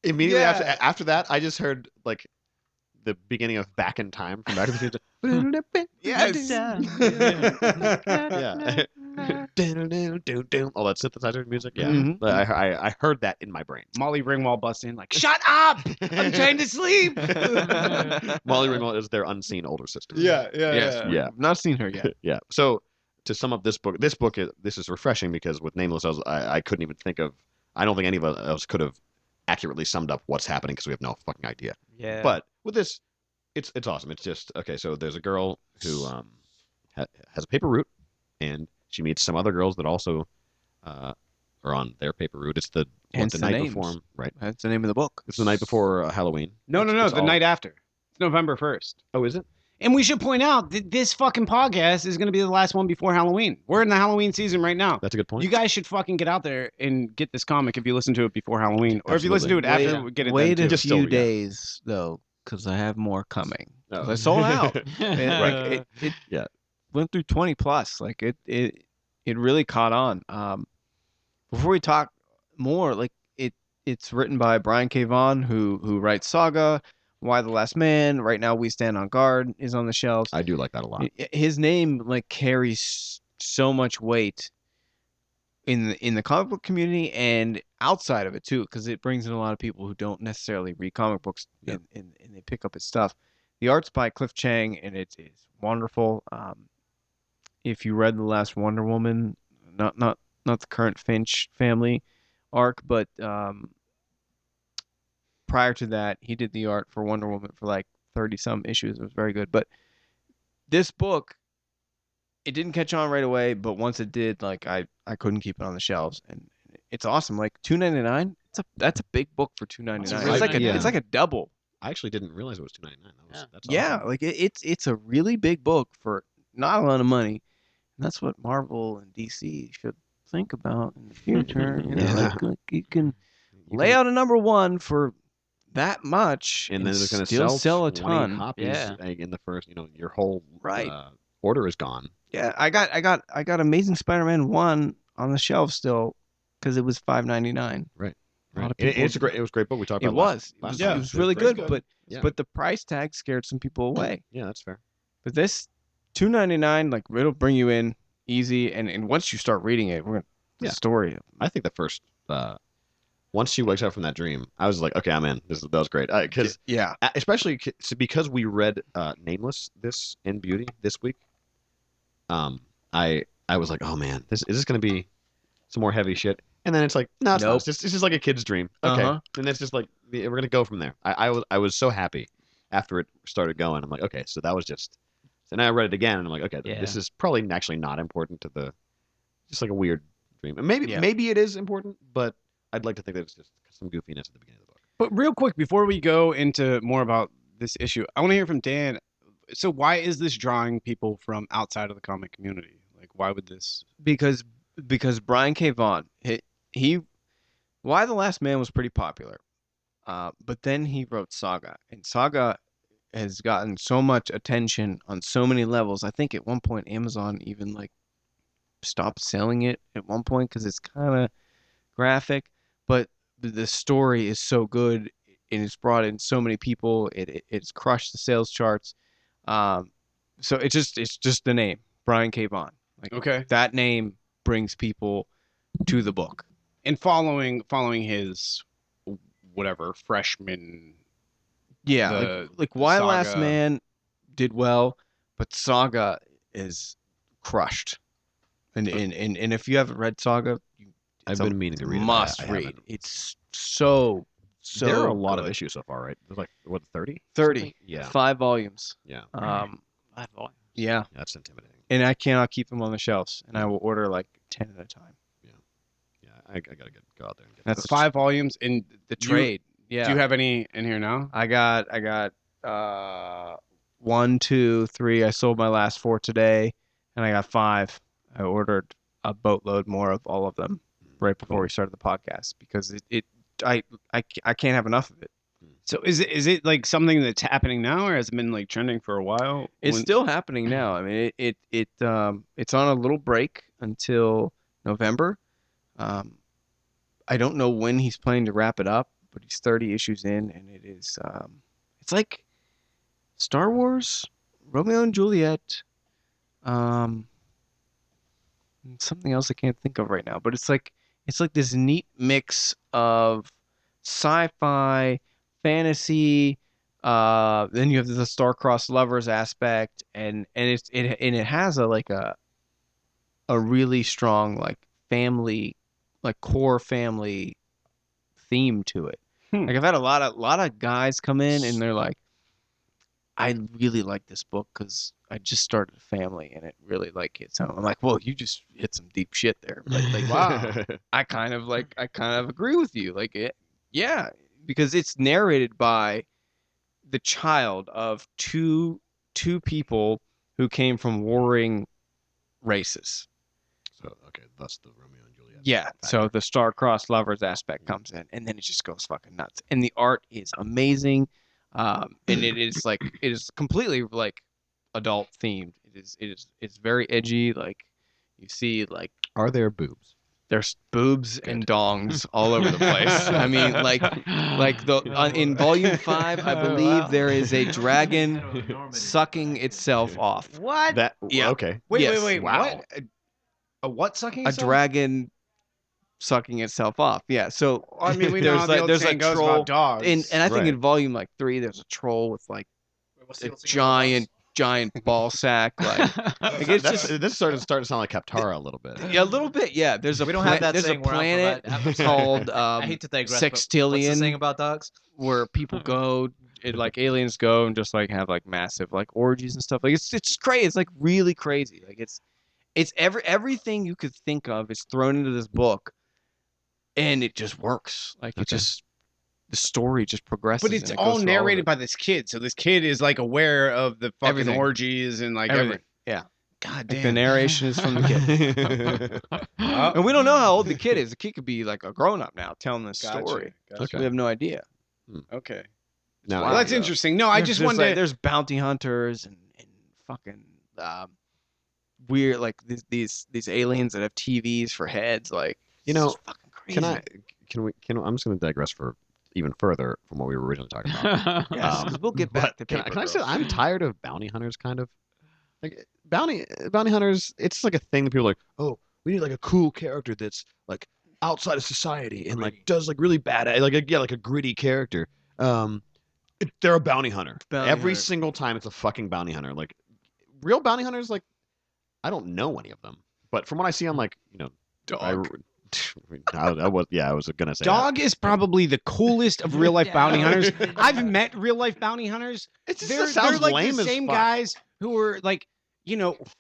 immediately Yeah. after that, I just heard like the beginning of Back in Time from Back to the Future. Yes. Yeah. All that synthesizer music. Yeah. Mhm. I heard that in my brain. Molly Ringwald busts in like, "Shut up! I'm trying to sleep." Molly Ringwald is their unseen older sister. Yeah. Yes. Yeah. I've not seen her yet. Yeah. So to sum up this book this is refreshing because with Nameless, I couldn't even think of. I don't think any of us could have accurately summed up what's happening because we have no fucking idea. Yeah. But with this, it's awesome. It's just okay. So there's a girl who has a paper route, and she meets some other girls that also are on their paper route. It's the Hence the night names. before, right? That's the name of the book. It's the night before Halloween. No, It's the all- night after. It's November 1st. Oh, is it? And we should point out that this fucking podcast is going to be the last one before Halloween. We're in the Halloween season right now. That's a good point. You guys should fucking get out there and get this comic if you listen to it before Halloween, or if you listen to it Absolutely. after. We get it Wait then a too. Just still, few yeah. days though, because I have more coming. 'Cause Oh. I sold out. And, like, it Yeah. went through 20 plus. Like it really caught on. Before we talk more, like it's written by Brian K. Vaughan, who writes Saga, Why the Last Man. Right Now We Stand on Guard is on the shelves. I do like that a lot. His name like carries so much weight in the comic book community and outside of it too, because it brings in a lot of people who don't necessarily read comic books Yep. and they pick up his stuff. The art's by Cliff Chang and it's wonderful. If you read the last Wonder Woman, not the current Finch family arc, but prior to that, he did the art for Wonder Woman for like 30 some issues. It was very good. But this book, it didn't catch on right away, but once it did, like I couldn't keep it on the shelves, and it's awesome. Like $2.99, that's a big book for $2.99. That's It's really like a double. I actually didn't realize it was $2.99. That's Yeah, awesome. like it's a really big book for not a lot of money. And that's what Marvel and DC should think about in the future. You know, Yeah. like you can You lay can- out a number one for that much and then it's going to still sell a 20 ton. copies Yeah. in the first. Your whole Right. order is gone. Yeah, I got Amazing Spider-Man 1 on the shelf still because it was $5.99. A lot of It, people. it was a great book. We talked It about was. last It time. was really pretty good, good. Yeah. but the price tag scared some people away. Yeah, that's fair. But this $2.99, like it'll bring you in easy, and once you start reading it, the Yeah. story. I think the first once she wakes up from that dream, I was like, okay, I'm in. That was great. Because Yeah. especially because we read Nameless in Beauty this week. I was like, oh man, is this going to be some more heavy shit? And then it's like, no, it's not. Nope. It's just like a kid's dream. Okay, Uh-huh. and it's just like we're gonna go from there. I was so happy after it started going. I'm like, okay, so that was just. So now I read it again, and I'm like, okay, this Yeah. is probably actually not important to the, just like a weird dream. And maybe Yeah. maybe it is important, but I'd like to think that it's just some goofiness at the beginning of the book. But real quick, before we go into more about this issue, I want to hear from Dan. So why is this drawing people from outside of the comic community? Like, why would this? Because Brian K. Vaughan, he Why the Last Man was pretty popular, but then he wrote Saga, and Saga has gotten so much attention on so many levels. I think at one point Amazon even like stopped selling it at one point because it's kind of graphic, but the story is so good and it's brought in so many people. It's crushed the sales charts. So it's just the name Brian K. Vaughan. Like Okay. that name brings people to the book. And following his whatever freshman. Yeah, The like Why Last Saga. Man did well, but Saga is crushed. And if you haven't read Saga, I've been meaning to read it. Must I read. haven't. It's so There are a lot of good. issues so far, right? There's like what 30? 30. Yeah. 5 volumes. Yeah. Yeah, That's intimidating. and I cannot keep them on the shelves, and I will order like 10 at a time. Yeah, I gotta go out there and get That's those. 5 volumes in The trade. Yeah. Do you have any in here now? I got 1, 2, 3. I sold my last 4 today, and I got 5. I ordered a boatload more of all of them right before we started the podcast because I can't have enough of it. So is it like something that's happening now, or has it been like trending for a while? It's When- still happening now. I mean, it's on a little break until November. I don't know when he's planning to wrap it up, but he's 30 issues in, and it is it's like Star Wars, Romeo and Juliet, and something else I can't think of right now. But it's like this neat mix of sci-fi, fantasy. Then you have the star-crossed lovers aspect, and it has a really strong like family, like core family theme to it. Like I've had a lot of guys come in and they're like, I really like this book because I just started a family and it really like hits home. I'm like, well, you just hit some deep shit there. Like wow. I kind of agree with you. Like yeah, because it's narrated by the child of two people who came from warring races. So okay, that's the Romeo and Juliet. Yeah, so the star-crossed lovers aspect comes in, and then it just goes fucking nuts. And the art is amazing, and it is completely like adult themed. It's very edgy. Like you see, like Are there boobs? there's boobs and dongs all over the place. I mean, in volume 5, I believe there is a dragon sucking itself off. What? That Yeah. okay. Wait, Yes. wow. A what sucking? A itself? dragon sucking itself off. Yeah. So I mean, we know there's how like the old there's a saying goes troll about dogs. and I think Right. in volume like 3 there's a troll with like a giant ball sack like it's That's, just this started to sound like Kaptara a little bit. yeah, a little bit. Yeah, there's a We don't have that there's a saying where I'm from. planet I'm sorry. called I hate to digress. but What's the Sextillion saying about dogs? where people go like aliens go and just like have like massive like orgies and stuff. Like it's crazy. It's like really crazy. Like it's everything you could think of is thrown into this book and it just works. Like it just the story just progresses. But it's and it all goes through narrated of it. by this kid, so this kid is like aware of the fucking Everything. orgies and like Everything. everything. Yeah. God Like damn. the narration is from the kid. And we don't know how old the kid is. The kid could be like a grown up now telling this Gotcha, story. gotcha. We have no idea. Okay. Now, Well, that's interesting. No, I just There's, wanted like, to. there's bounty hunters and fucking weird like these aliens that have TVs for heads. Like You know, it's just fucking crazy. Can I? Can we? I'm just going to digress for even further from what we were originally talking about. Yes, 'cause we'll get back to can Paper I say Girls. I'm tired of bounty hunters? Kind of like bounty hunters. It's like a thing that people are like, oh, we need like a cool character that's like outside of society and like does like really bad, like a gritty character. They're a bounty hunter. Every single time it's a fucking bounty hunter. Like real bounty hunters, like I don't know any of them, but from what I see on like Dog. I was gonna say Dog is probably the coolest of real life bounty hunters. I've met real life bounty hunters. It just They're sounds like lame the as same fuck. guys who were like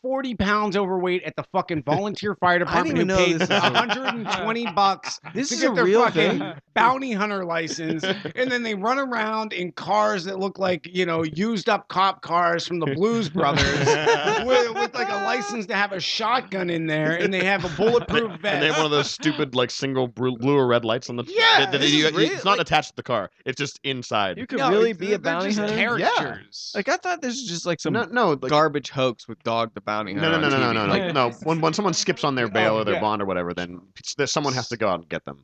40 pounds overweight at the fucking volunteer fire department who even know paid this is a- $120 This to is get a their real fucking thing? bounty hunter license, and then they run around in cars that look like used up cop cars from the Blues Brothers with like a license to have a shotgun in there, and they have a bulletproof vest. And they have one of those stupid like single blue or red lights on the Yeah, that this is real, it's not like- attached to the car. It's just inside. You could No, really it's- be a they're bounty just hunter? characters. Like I thought this was just like some no, like, garbage hoax with Dog the Bounty Hunter. no, on TV. no. Like, No, when someone skips on their bail or their yeah. bond or whatever, then someone has to go out and get them.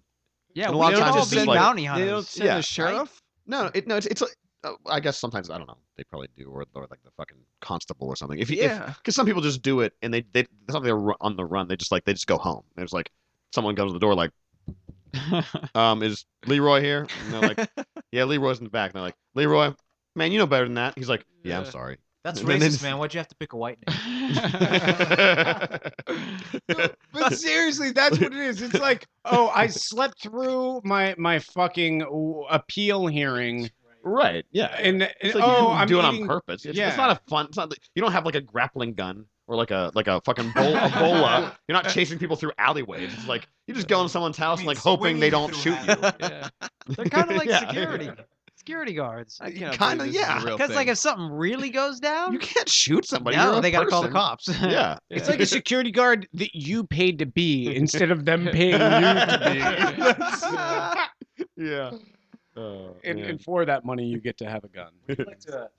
Yeah, And a we lot of should times all it's be just like- bounty they hunters. don't send Yeah. a sheriff. No, it's like I guess sometimes I don't know. They probably do, or like the fucking constable or something. Because Yeah. some people just do it and it's not like they're on the run. They just go home. There's like someone comes to the door like, is Leroy here? And they're like, yeah, Leroy's in the back. And they're like, Leroy, man, you know better than that. He's like, yeah, I'm sorry. That's And then racist, man. Why'd you have to pick a white name? But seriously, that's what it is. It's like, oh, I slept through my fucking appeal hearing, Right. Yeah. and It's like oh, you I'm do it eating, on purpose. It's yeah. not a fun. It's not. You don't have like a grappling gun or like a fucking Ebola. You're not chasing people through alleyways. It's like you just go into someone's house and like hoping they don't shoot you. Yeah. They're kind of like Yeah. security guards. I cannot Kinda, believe this is yeah. a real Because like thing. if something really goes down, You can't shoot somebody. no, You're a they gotta call the person. cops. Yeah. It's like a security guard that you paid to be instead of them paying you to be. Yeah. And for that money, you get to have a gun. Would you like to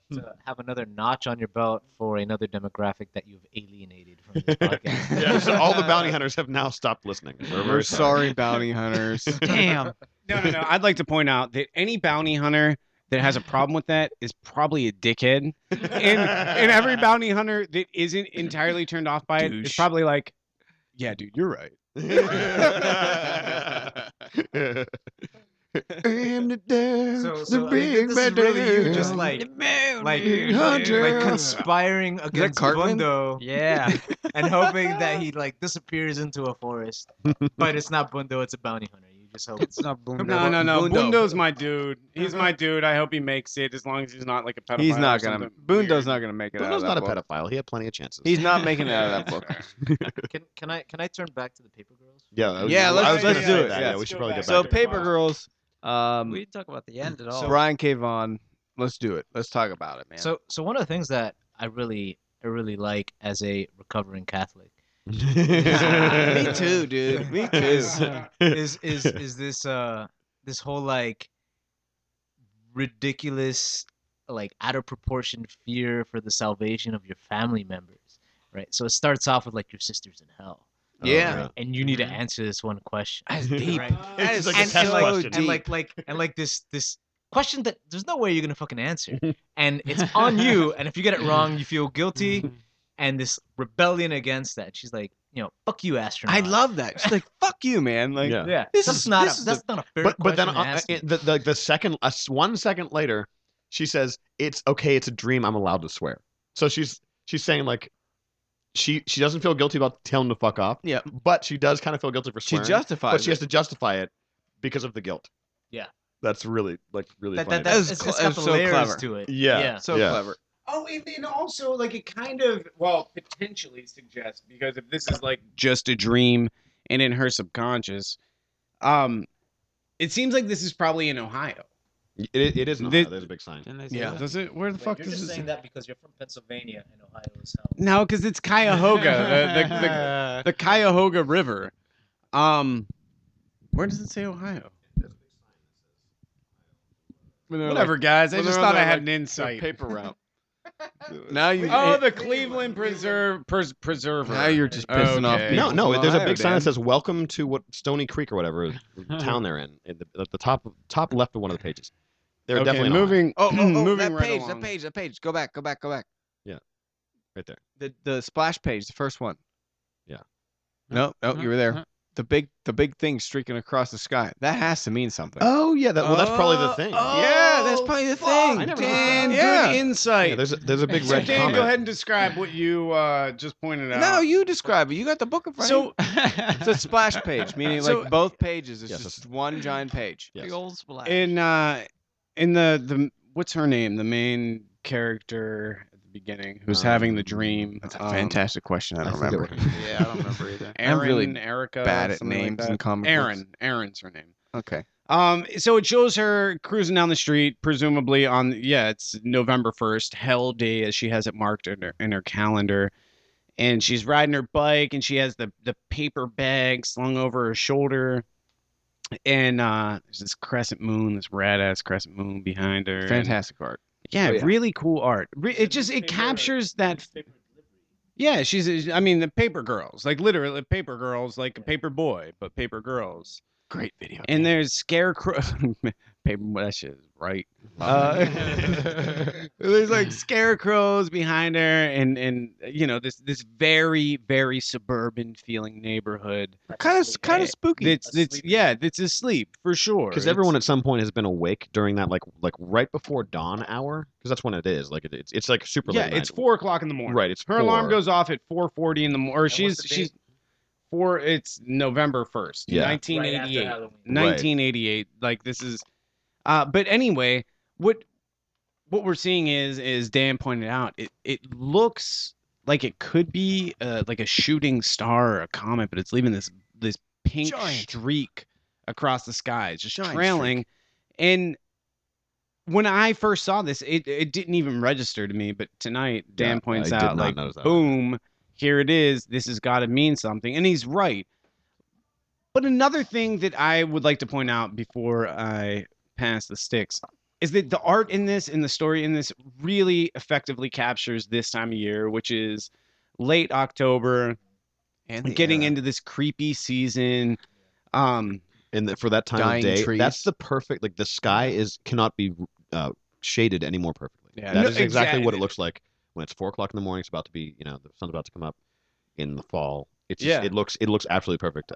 have another notch on your belt for another demographic that you've alienated from this podcast? Yeah, so all the bounty hunters have now stopped listening. We're We're very sorry, bounty hunters. Damn. No. I'd like to point out that any bounty hunter that has a problem with that is probably a dickhead, and every bounty hunter that isn't entirely turned off by it is Douche. probably like, yeah, dude, you're right. Aimed it down, So the I mean, big this bad is really you day. just like Hunter. conspiring against Cartman? Bundo, Yeah. and hoping that he like disappears into a forest. But it's not Bundo; it's a bounty hunter. You just hope It's not boom. No. Bundo. Bundo's my dude. He's my dude. I hope he makes it as long as he's not like a pedophile. He's or not gonna. something Bundo's weird. not gonna make it out Bundo's of not that a book. pedophile. He had plenty of chances. He's not making it out of that book. Can I turn back to the Paper Girls? Yeah. Yeah, I let's was gonna do say it, that. yeah. Yeah, we should probably get So back to it. Paper Girls. We didn't talk about the end at all. Brian K. Vaughan. Let's do it. Let's talk about it, man. So one of the things that I really like as a recovering Catholic me too, dude. Me too. is this this whole like ridiculous like out of proportion fear for the salvation of your family members, right? So it starts off with like your sister's in hell, Yeah. and you need to answer this one question. That's deep. Right? That It's is like a and, test like, question. and like this question that there's no way you're gonna fucking answer, and it's on you. And if you get it wrong, you feel guilty, and this rebellion against that. She's like, fuck you, astronaut. I love that. She's like, "Fuck you, man." Like, Yeah. Yeah, This that's is- not this is that's not a fair But question then to ask me. the second 1 second later, she says it's okay. It's a dream. I'm allowed to swear. So she's saying like she doesn't feel guilty about telling him to fuck off. Yeah. But she does kind of feel guilty for she swearing. justifies. But she it. has to justify it because of the guilt. Yeah. That's really funny. That That was it's cl- got it's the so layers clever. to it. Yeah. so Yeah. clever. Oh, and also like it kind of potentially suggests, because if this is like just a dream and in her subconscious, it seems like this is probably in Ohio. It is not. The- There's a big sign. Didn't they say Yeah. that? Does it? Where the fuck You're does just it? saying that because you're from Pennsylvania and Ohio is hell. No, because it's Cuyahoga, the Cuyahoga River. Where does it say Ohio? Whatever, guys. I when just they're on thought I their, had like, an insight. Paper route. Now you. Oh, the Cleveland Preserver. Now you're just pissing off Okay. people. No, there's a Ohio, big sign Dan. that says "Welcome to what Stony Creek" or whatever town they're in. At the top left of one of the pages. They're Okay, definitely in Ohio. moving. Oh, moving that right page, along. that page. Go back. Right there. The splash page, the first one. Yeah. No, you were there. The big thing streaking across the sky. That has to mean something. Oh yeah, that's probably the thing. Yeah, that's probably the thing. I never Dan, Yeah. good insight. Yeah, there's a big So red Dan, comment. go ahead and describe what you just pointed out. No, you describe it. You got the book in front of you. So It's a splash page, meaning So- like both pages. It's Yes, just one giant page. Yes. Big old splash. in the what's her name? The main character at the beginning who's having the dream. That's a fantastic question. I don't forget remember. what her name is. Yeah, I don't remember either. Aaron, I'm really Erica, bad at something like names that. in comic Aaron. books. Aaron's her name. Okay. So it shows her cruising down the street, presumably on it's November 1st, Hell Day as she has it marked in her calendar. And she's riding her bike and she has the paper bag slung over her shoulder. And there's this crescent moon, this rad ass crescent moon behind her. Fantastic art. Yeah, Oh, yeah. really cool art. It captures that. Yeah, I mean, the paper girls, like literally paper girls, like a paper boy, but paper girls. Great video. And there's scarecrow. Paper, that shit is right. There's like scarecrows behind her, and this very very suburban feeling neighborhood. kind of spooky. It's asleep for sure. Because everyone at some point has been awake during that like right before dawn hour. Because that's when it is. Like it's like super late. it's night. 4:00 in the morning. Right, it's her alarm 4. goes off at 4:40 in the morning. Or what's she's the date? it's November 1st, Yeah. 1988. Right after Halloween. 1988. Like this is but anyway, what we're seeing is Dan pointed out, it looks like it could be like a shooting star or a comet, but it's leaving this pink Giant. streak across the sky. It's just Giant trailing. And when I first saw this, it didn't even register to me, but tonight Dan Yeah, points I did out not like notice that. boom, here it is. This has got to mean something. And he's right. But another thing that I would like to point out before I pass the sticks is that the art in this and the story in this really effectively captures this time of year, which is late October, and getting into this creepy season. And for that time Dying of day, trees. that's the perfect. Like the sky cannot be shaded any more perfectly. Yeah, That no, is exactly what it exactly. looks like when it's 4:00 in the morning. It's about to be, the sun's about to come up in the fall. It's Yeah. it looks absolutely perfect.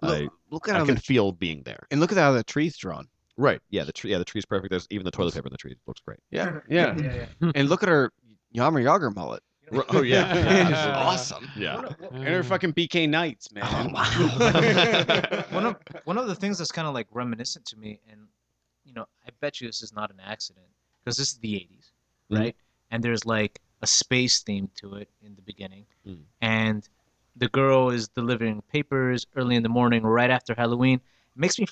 Look at I how can the, feel being there. and look at how the tree's drawn. Right. Yeah. The tree's perfect. There's even the toilet paper in the tree looks great. Yeah. Yeah. And look at her Yammer Yager mullet. Oh yeah. It's Yeah. awesome. Yeah. And her fucking BK Knights, man. One of the things that's kind of like reminiscent to me, and I bet you this is not an accident because this is the 80s, Mhm. right? And there's like a space theme to it in the beginning, Mm. and the girl is delivering papers early in the morning, right after Halloween. It makes me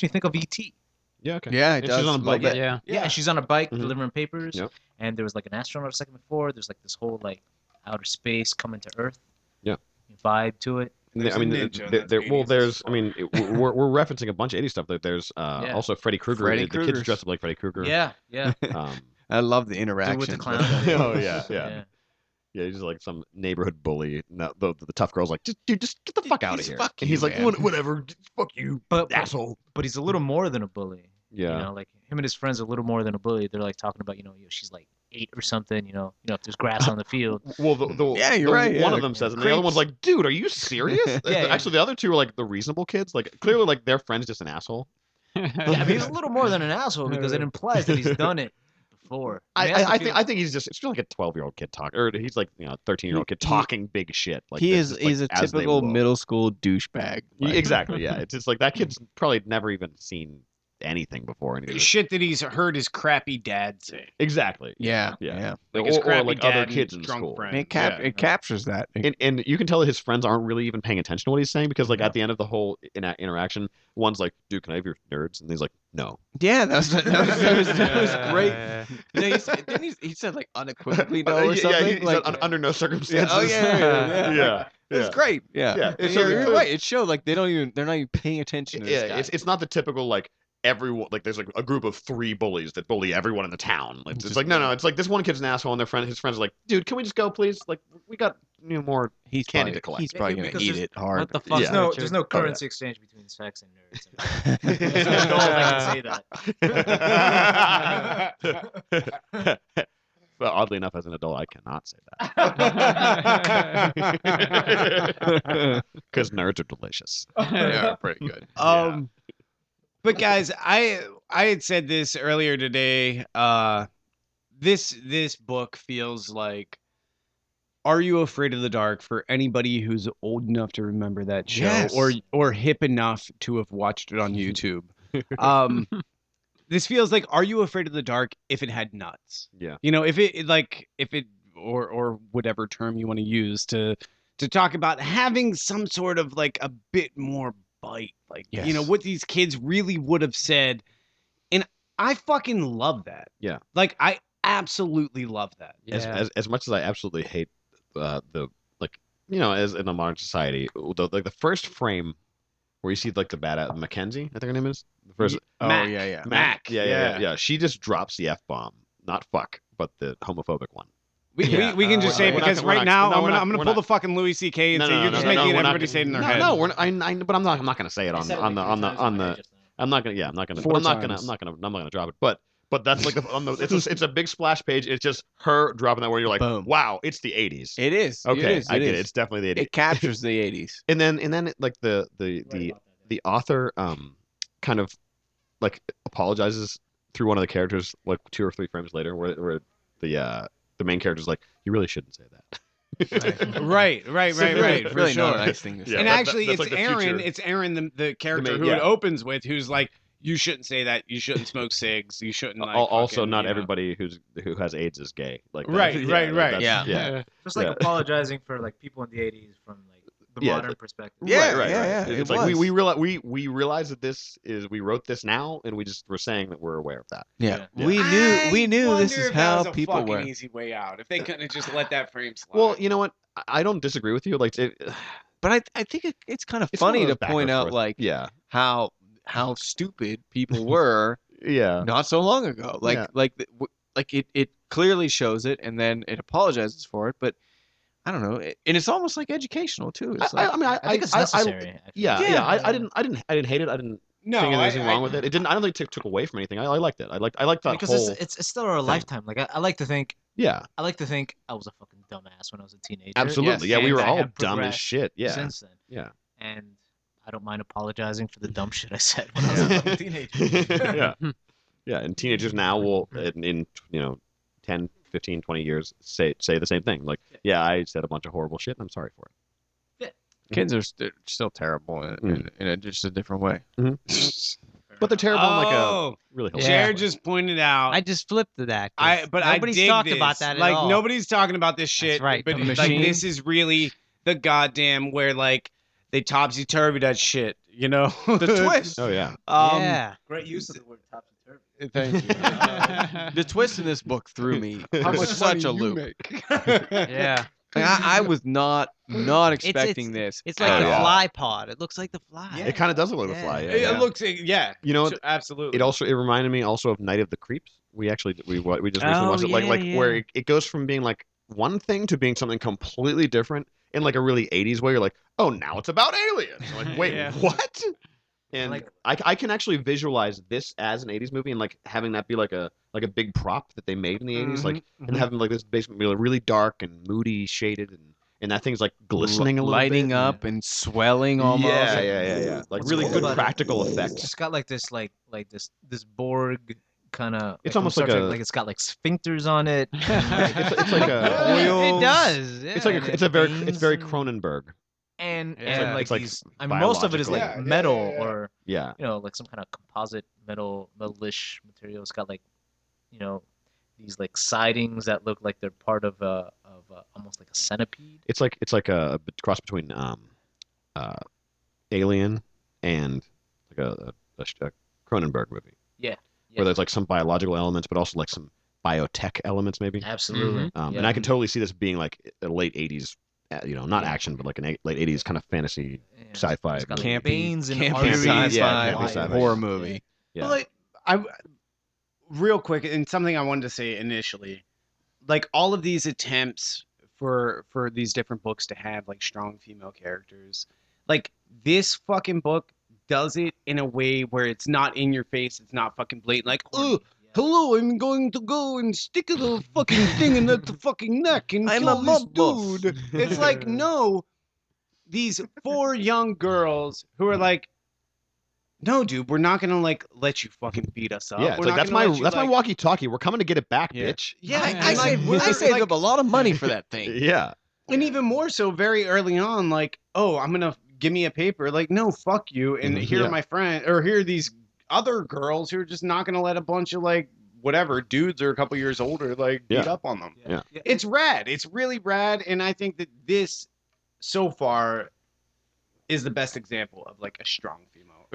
think of ET. Yeah. Okay. Yeah, it And does. she's on a a little bike. bit. Yeah. Yeah, and she's on a bike Mhm. delivering papers, Yep. and there was like an astronaut a second before. There's like this whole like outer space coming to Earth. Yeah. Vibe to it. There's I mean, a ninja there, that's there- well, 80s there's. as I mean, we're referencing a bunch of 80s stuff. There's Yeah. also Freddy Krueger. Freddy The kids Krueger's- dressed up like Freddy Krueger. Yeah, yeah. Um, I love the Dude interaction. with the clown. Oh, yeah. Yeah, he's just like some neighborhood bully. No, the tough girl's like, just get the fuck out of Just here. fuck And he's you, like, man. whatever, just fuck you, But asshole. but he's a little more than a bully. Yeah. Like him and his friends are a little more than a bully. They're like talking about, she's like 8 or something. If there's grass on the field. Well, Yeah, you're right, One yeah. of them says, and the other one's like, dude, are you serious? Yeah. Actually, the other two are like the reasonable kids. Like, clearly, like their friend's just an asshole. Yeah, I mean, he's a little more than an asshole because it implies that he's done it before. I think he's just it's like a 12-year-old kid talking, or he's like 13-year-old kid talking big shit. Like He's this, like, a as they typical will. middle school douchebag. Like, Exactly. Yeah. It's just like that kid's probably never even seen anything before. And he's just- Shit that he's heard his crappy dad say. exactly. Yeah, Yeah. yeah. Like his or crappy like dad other and kids in drunk school. friend. And it captures that. And you can tell that his friends aren't really even paying attention to what he's saying because like at the end of the whole interaction, one's like, "Dude, can I have your nerds?" And he's like, "No." Yeah, that was great. You know, he said like unequivocally no or Yeah, something. he like, said, under no circumstances. oh yeah. yeah. It was great. Yeah, Yeah, it And showed you're the- right. It showed like they're not even paying attention to Yeah, this guy. it's not the typical like everyone, like there's like a group of 3 bullies that bully everyone in the town. Like, it's like no, it's like this one kid's an asshole, and his friends are like, dude, can we just go, please? Like, we got more candy to collect. He's probably gonna because eat there's- it hard. What the fuck? Yeah. There's no currency exchange between sex and nerds. As an adult, I can say that. But oddly enough, as an adult, I cannot say that because nerds are delicious. Yeah, pretty good. But guys, I had said this earlier today. This book feels like Are You Afraid of the Dark for anybody who's old enough to remember that show Yes. or hip enough to have watched it on YouTube. This feels like Are You Afraid of the Dark if it had nuts. Yeah. You know, if it or whatever term you want to use to talk about having some sort of like a bit more bite, like you know Yes. what these kids really would have said, and I fucking love that. Yeah. Like I absolutely love that. As much as I absolutely hate the like, you know, as in a modern society, the first frame where you see like the badass Mackenzie, I think her name is the first. Mac. yeah. Mac. Yeah. She just drops the F-bomb, not fuck, but the homophobic one. We can just say it we're not because gonna- we're right not- now no, we're I'm gonna not- pull the fucking Louis C.K. and say you're just making we're not everybody gonna- say it in their no, head. No, but I'm not gonna say it on the. I'm not gonna. Yeah, I'm not gonna. Four I'm not times. gonna drop it. But that's like it's a big splash page. It's just her dropping that where you're like, Boom. wow, it's the 80s. It is. Okay, I it get it. is. It's definitely the 80s. It captures the 80s. And then like the author kind of like apologizes through one of the characters like 2 or 3 frames later where the main character's like, you really shouldn't say that. Right. For Really sure. not a nice thing to say. Yeah, And that- actually, that's it's like the Aaron. future. It's Aaron, the character main- who it yeah. opens with, who's like, "You shouldn't say that. You shouldn't smoke cigs. You shouldn't." Like, Also, fucking, not you know." everybody who has AIDS is gay. Like that. Right. that's- Yeah. yeah. Just like Yeah. apologizing for like people in the 80s from like the Yeah, modern like- perspective. Yeah, right. it It's like we was. realize that we wrote this now, and we're saying that we're aware of that. Yeah. Yeah. We knew this wonder is if that how was a people fucking were. easy way out. If they couldn't have just let that frame slide. Well, you know what? I don't disagree with you. Like, But I think it's kind of it's one of funny those to back point and out forth. like yeah, how stupid people were yeah, not so long ago. Like Yeah. like it clearly shows it, and then it apologizes for it. But I don't know, and it's almost like educational too. It's like, I mean, I think it's necessary. actually. yeah. I didn't hate it. I didn't no, think anything I- wrong with it. It didn't. I don't think it took away from anything. I liked it. I liked that Because whole. it's still our lifetime. Like I like to think Yeah, I was a fucking dumbass when I was a teenager. absolutely. Yes. Yeah, we And were I all have dumb as progressed shit. Yeah, Since then. yeah. And I don't mind apologizing for the dumb shit I said when I was a fucking teenager. yeah. Yeah, and teenagers now will in 10, 15, 20 years say the same thing. Like, yeah, I said a bunch of horrible shit and I'm sorry for it. kids are still terrible in just a different way. But they're terrible in like a Oh, really Yeah. Jared just pointed out. I just flipped to that. 'cause nobody's dig talked this. about that at like all. nobody's talking about this shit. right. But The like machine. this is really the goddamn where like they topsy turvy that shit. You know The twist. Oh yeah. Yeah. Great use of the word topsy turvy. Thank you. The twist in this book threw me. How It was much such money a you loop. make? Yeah. Like, I was not expecting this. It's like Oh, the yeah. fly pod. It looks like the fly. Yeah. It kind of does look like a fly. Yeah. Yeah, It yeah. looks, yeah. You know, absolutely. it reminded me also of Night of the Creeps. We just recently watched it. Like yeah. where it goes from being like one thing to being something completely different in like a really 80s way. You're like, oh, now it's about aliens. I'm like, wait, Yeah. what? And Like- I can actually visualize this as an 80s movie and like having that be like a big prop that they made in the 80s, like and having like this basement be like, really dark and moody shaded and that thing's like glistening a little lighting bit. up and swelling almost. Yeah. Like What's really cool good about it, practical It's effects. just got like this this Borg kind of. It's almost like a- it's got like sphincters on it. It's like a It does. it's like yeah. it's very Cronenberg. and Yeah. like It's like these. I mean, most of it is like biological. metal Yeah. or Yeah. like some kind of composite metalish material. It's got like these like sidings that look like they're part of almost like a centipede. It's like a cross between Alien and like a Cronenberg movie. Yeah. Where there's like some biological elements, but also like some biotech elements maybe. Absolutely. And I can totally see this being like a late 80s, not action, but like an late 80s kind of fantasy Yeah. sci-fi It's got, movie. like, veins and campy arteries. sci-fi Yeah, campy sci-fi. horror movie. Yeah. Well, I real quick, and something I wanted to say initially, like all of these attempts for these different books to have like strong female characters, like this fucking book does it in a way where it's not in your face, it's not fucking blatant, like, oh, hello, I'm going to go and stick the fucking thing in the fucking neck and I'm kill a this mob boss. dude. It's like, no, these 4 young girls who are like, no, dude, we're not gonna like let you fucking beat us up. Yeah, it's We're like not that's gonna my let you, that's my like, walkie-talkie. We're coming to get it back, Yeah. bitch. yeah, I and, like, saved we're, I saved like, up a lot of money for that thing. Yeah. and even more so, very early on, like, oh, I'm gonna give me a paper. Like, no, fuck you. And here Yeah. are my friend, or here are these other girls who are just not gonna let a bunch of like whatever dudes are a couple years older like beat Yeah. up on them. Yeah. It's rad. It's really rad, and I think that this so far is the best example of like a strong female character.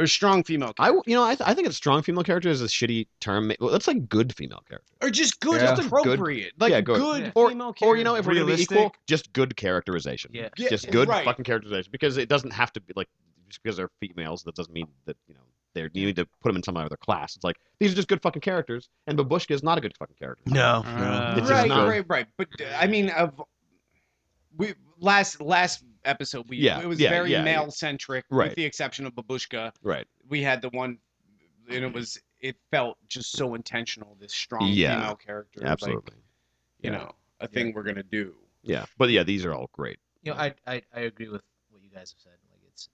I think a strong female character is a shitty term. Well, that's like good female character. Or just good, Yeah. appropriate, like yeah, good, good. female character. Or if we're gonna be equal, Realistic. just good characterization. Yeah. Yeah, Just good right. fucking characterization, because it doesn't have to be like just because they're females. That doesn't mean that you need to put them in some other class. It's like these are just good fucking characters, and Babushka is not a good fucking character. No, It's just not. Right. But I mean, we last episode it was very male centric, Right. with the exception of Babushka. Right. We had the one, and it felt just so intentional. This strong Yeah. female character, Absolutely. like, a thing we're gonna do. Yeah. But yeah, these are all great. I agree with what you guys have said. Like it's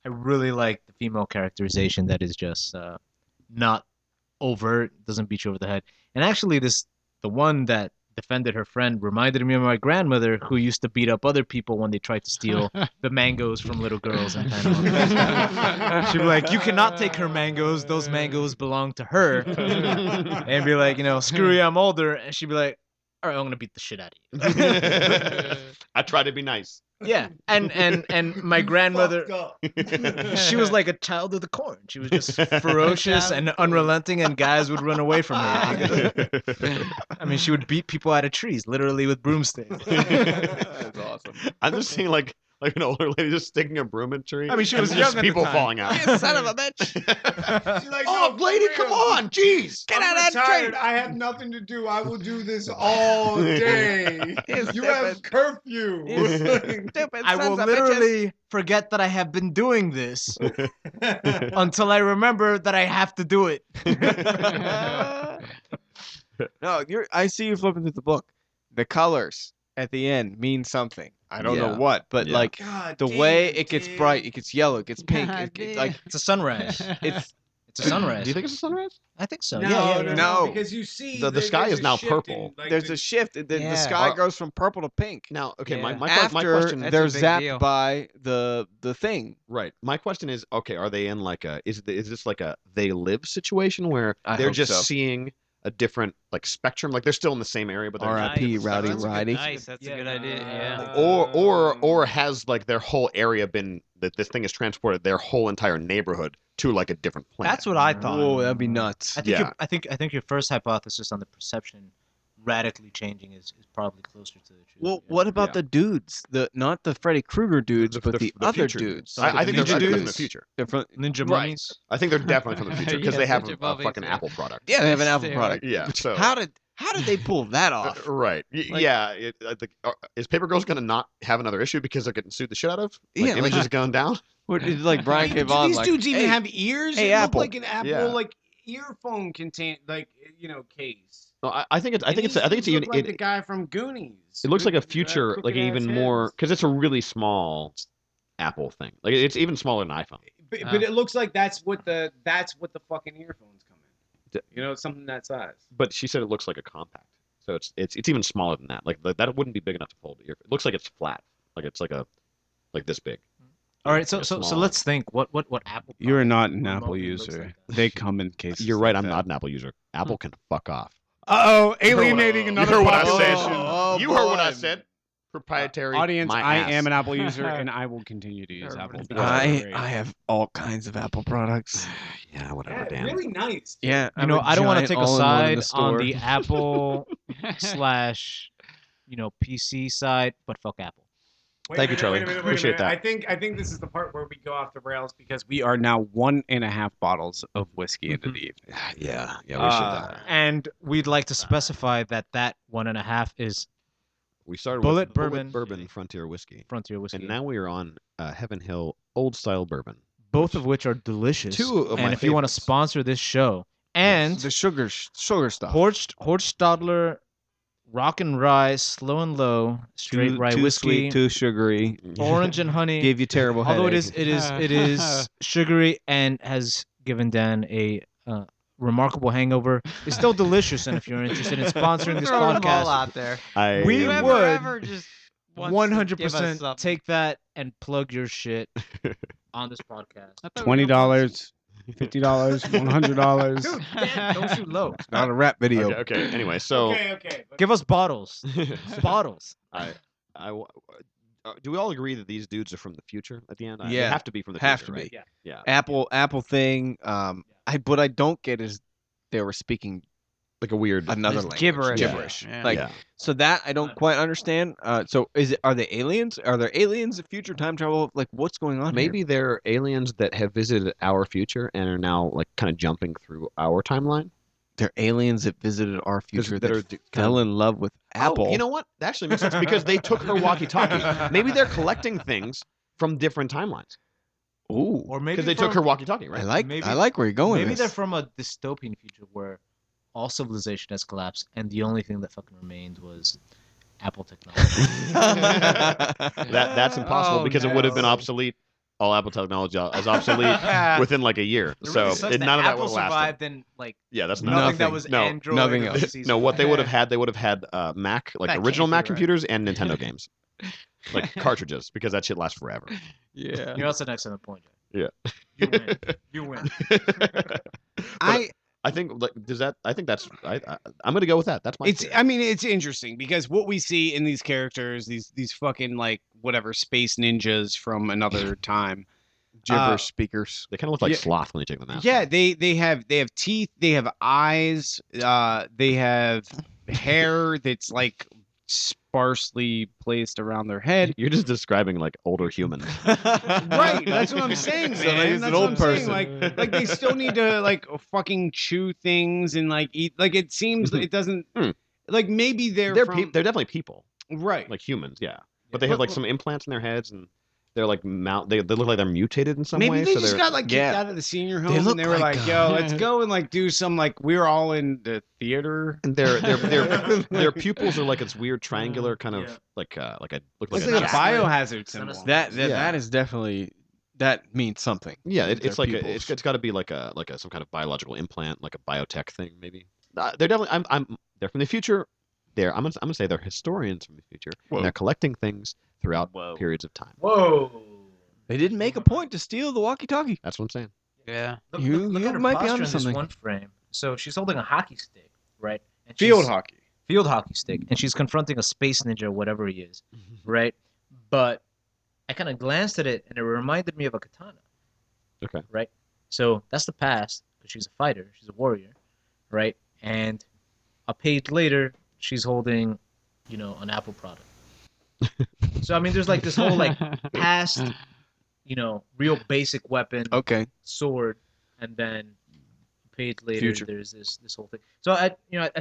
I really like the female characterization that is just not overt, doesn't beat you over the head. And actually, the one that defended her friend reminded me of my grandmother, who used to beat up other people when they tried to steal the mangoes from little girls in Panama. She'd be like, "You cannot take her mangoes; those mangoes belong to her." And be like, "Screw you, I'm older." And she'd be like, "All right, I'm gonna beat the shit out of you." I try to be nice. Yeah, and my grandmother, she was like a child of the corn. She was just ferocious and unrelenting, and guys would run away from her. I mean, she would beat people out of trees, literally with broomsticks. That's awesome. I'm just seeing like an older lady just sticking a broom in a tree. I mean, she and was just young at the people time. falling out. You son of a bitch! She's like, Oh, "No, lady, for come real. on, jeez. Get I'm out of that retired. tree! I have nothing to do. I will do this all day. You You have stupid. curfew. Stupid I will sons of bitches. literally forget that I have been doing this until I remember that I have to do it. No, I see you flipping through the book. The colors at the end mean something. I don't know Yeah. what, but Yeah. like God the damn, way it gets dude. bright, it gets yellow, it gets pink. God Like It's a sunrise. it's It's a sunrise. Do you think it's a sunrise? I think so. No, yeah. No. because you see The sky there's is a now shift purple. in, like, there's the- a shift. The Yeah. sky goes from purple to pink. Now, okay, Yeah. my After question. That's they're a big zapped deal. by the thing. Right. My question is, okay, are they in like is this like a they live situation where I they're hope just so. seeing a different like spectrum, like they're still in the same area, but they're R.I.P. Rowdy Roddy. Nice, that's a good idea. Yeah. or has like their whole area been that this thing has transported their whole entire neighborhood to like a different planet. That's what I thought. Whoa, that'd be nuts. I think Yeah. I think your first hypothesis on the perception radically changing is probably closer to the truth. Well, yeah. what about Yeah. the dudes? Not the Freddy Krueger dudes, but the other future dudes. I think Ninja they're from the dudes? future. They're from, Ninja Right. mummies? I think they're definitely from the future because Yeah, they have Ninja a mummies, fucking yeah. Apple product. yeah, they have an Apple Stay product. Yeah. So How did they pull that off? right. Like- Yeah. I think, is Paper Girls gonna not have another issue because they're getting sued the shit out of? Like, Yeah, like- images going down. What is like Brian K. Do Vaughan? these Like, dudes even hey, have ears? hey, It looked Apple. like an Apple Yeah. like earphone contain case. No, I think it's And these dudes look like the it guy from Goonies. looks like a with, future, like crooked-ass even more heads. because it's a really small Apple thing. Like it's even smaller than iPhone. But it looks like that's what the fucking earphones come in. You know, something that size. But she said it looks like a compact, so it's even smaller than that. Like that wouldn't be big enough to fold the ear. It looks like it's flat, like it's like this big. All right, so Like a so small- let's think what Apple You're not an remotely Apple looks user. like that. They come in cases. You're right. like I'm that. not an Apple user. Apple can fuck off. Uh-oh, You heard what I- alienating you another heard what I said. population. Oh, You heard what I boy. said. Proprietary. Audience, my I ass. am an Apple user, and I will continue to use Apple. I have all kinds of Apple products. Yeah, whatever. Yeah, damn. really nice. Yeah, You know, I don't want to take a side on store. the Apple / PC side, but fuck Apple. Thank you, Charlie. Appreciate that. I think this is the part where we go off the rails because we are now 1.5 bottles of whiskey into the evening. Yeah, we should. And we'd like to specify that 1.5 is We started Bullet with bourbon. Bourbon Frontier Whiskey, Frontier whiskey. and now we are on Heaven Hill Old Style Bourbon. Both of which are delicious. Two of my and if you want to favorites. sponsor this show, and The sugar stuff. Horstadler Rock and Rye Slow and Low Straight Rye too Whiskey, sweet, too sugary. Orange and Honey. Gave you terrible Although headache. it is sugary and has given Dan a remarkable hangover. It's still delicious, and if you're interested in sponsoring this Throwing them all podcast, out there. We Whoever would ever just wants to give us 100% something. take that and plug your shit on this podcast. I thought we were $20, $50, $100. Dude, Dan, don't shoot low. Not a rap video. Okay. Anyway, so okay. Give us bottles. Bottles. do we all agree that these dudes are from the future at the end? They Yeah, have to be from the have future, to right? be. Yeah. Yeah, Apple thing. What I don't get is they were speaking like a weird another It's language. gibberish. Gibberish. Yeah. Like yeah. so that I don't quite understand. So are they aliens? Are there aliens of future time travel? Like what's going on? Maybe they're aliens that have visited our future and are now like kind of jumping through our timeline. they're aliens that visited our future that that, are fell in love with Apple. Oh, you know what? That actually makes sense because they took her walkie-talkie. Maybe they're collecting things from different timelines Ooh, Or maybe because they took her walkie-talkie, right? I like where you're going. Maybe with they're this. from a dystopian future where all civilization has collapsed, and the only thing that fucking remained was Apple technology. That's impossible Oh, because it would have been no. obsolete. All Apple technology is obsolete within like a year. So none of that would have lasted. survived, and like Yeah, that's nothing nothing. that was No, Android. nothing or else. PC No, what they survived. would have had Mac, like That original can't be Mac right. computers and Nintendo games, like cartridges, because that shit lasts forever. Yeah. You know, that's an excellent point. Yeah. You win. You win. I think like does that? I think that's. I'm gonna go with that. That's my. theory. I mean, it's interesting because what we see in these characters, these fucking like whatever space ninjas from another time. Gibberish speakers. They kind of look like yeah. sloth when you take them out. Yeah, they have teeth, they have eyes, they have hair that's like sparsely placed around their head. You're just describing like older humans. Right, that's what I'm saying, So man. he's That's an what old I'm saying. person. Like they still need to like fucking chew things and like eat. Like it seems it doesn't. Hmm. Like maybe they're They're from, they're definitely people, right. like humans. Yeah, but they have like some implants in their heads and. They're like they look like they're mutated in some Maybe way. they so just they're, got like kicked Yeah. out of the senior home They and look they were like, like, "Yo, let's go and like do some like we're all in the theater." and their pupils are like it's weird triangular kind of like a look like It's a like a jack. biohazard symbol. That Yeah. is definitely that means something. Yeah, it's Their like pupils. it's got to be like a some kind of biological implant, like a biotech thing, maybe. They're definitely they're from the future. I'm gonna say they're historians from the future, Whoa. and they're collecting things throughout periods of time. Whoa. They didn't make a point to steal the walkie-talkie. That's what I'm saying. Yeah. You at her might be posture onto in this something. one frame. So she's holding a hockey stick, right? And Field she's- hockey. Field hockey stick, and she's confronting a space ninja, whatever he is, right? But I kind of glanced at it, and it reminded me of a katana. Okay. Right. So that's the past, because she's a fighter, she's a warrior, right? And a page later, she's holding, an Apple product. So I mean, there's like this whole like past, real basic weapon, Okay. sword, and then a page later Future. there's this whole thing. So I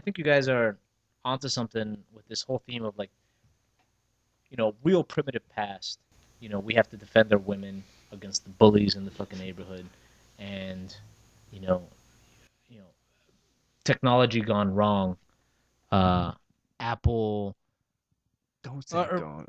think you guys are onto something with this whole theme of like, real primitive past. We have to defend our women against the bullies in the fucking neighborhood, and technology gone wrong. Apple. Don't say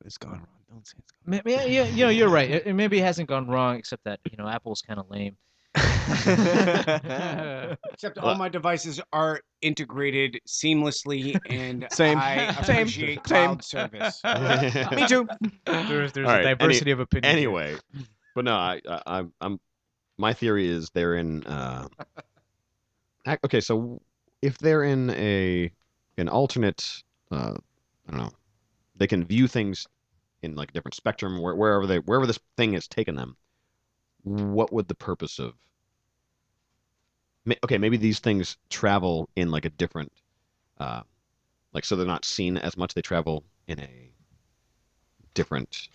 it's gone wrong. Don't say it's Maybe, yeah, you're right. Maybe it hasn't gone wrong, except that Apple's kind of lame. gone. Except all my devices are integrated seamlessly, and Same. I Same. appreciate Same. cloud service. Me too. There's All right, a diversity of opinion. Anyway, but no, I'm my theory is they're in. Okay, so if they're in an alternate, I don't know, they can view things in like a different spectrum wherever this thing has taken them. What would the purpose of? Okay, maybe these things travel in like a different, like so they're not seen as much. They travel in a different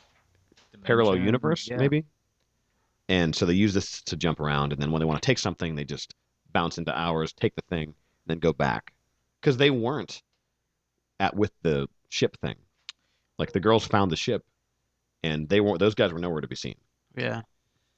parallel dimension. universe, Yeah. maybe. And so they use this to jump around, and then when they want to take something, they just bounce into ours, take the thing, and then go back. Because they weren't with the ship thing. Like the girls found the ship, and those guys were nowhere to be seen. Yeah.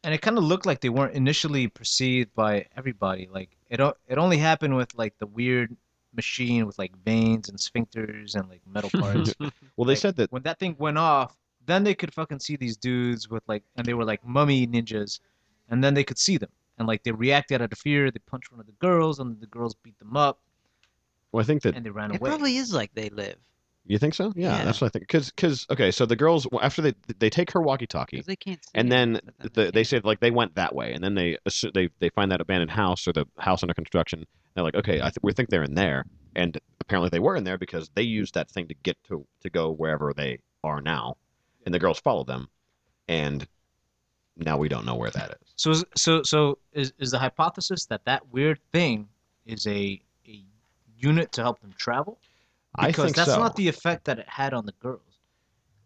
And it kind of looked like they weren't initially perceived by everybody. Like it only happened with like the weird machine with like veins and sphincters and like metal parts. Well, they Like, said that when that thing went off, then they could fucking see these dudes with like, and they were like mummy ninjas, and then they could see them, and like they reacted out of fear. They punched one of the girls, and the girls beat them up, well, I think that and they ran It away. probably is like they live. you think so. Yeah, Yeah. that's what I think. Because okay, so the girls after they take her walkie-talkie, Because they can't see and it, then but they they can't. said like they went that way, and then they find that abandoned house or the house under construction. They're like, okay, we think they're in there, and apparently they were in there because they used that thing to get to go wherever they are now, and the girls followed them, and now we don't know where that is. So is the hypothesis that weird thing is a unit to help them travel? I Because think that's so. not the effect that it had on the girls.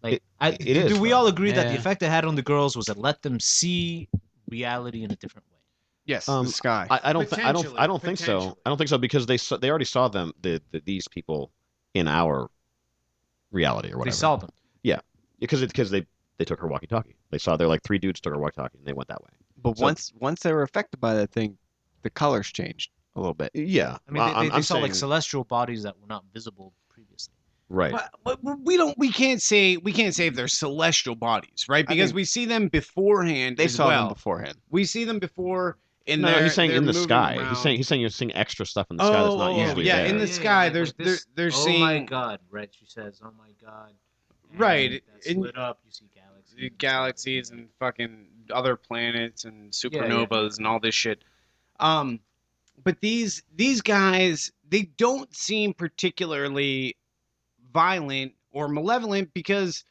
Like, It is, do we though. all agree that the Yeah. effect it had on the girls was it let them see reality in a different way? Yes, Um, the sky. I don't think so. Potentially. I don't think so because they already saw these people in our reality or whatever. They saw them. because they took her walkie-talkie. They saw they're like three dudes took her walkie-talkie and they went that way. But So- once they were affected by that thing, the colors changed a little bit. Yeah, I mean, they I'm saw like saying- celestial bodies that were not visible previously. right. But we can't say if they're celestial bodies, right? Because think we see them beforehand. They as saw well. them beforehand. We see them before. And No, he's saying they're in the moving sky. around. He's saying you're seeing extra stuff in the sky that's not usually yeah, there. in the sky, there's they're oh my seeing god, right? She says, "Oh my god." And Right, That's and- lit up. You see galaxies. galaxies and fucking other planets and Yeah, yeah. supernovas and all this shit. But these guys, they don't seem particularly violent or malevolent because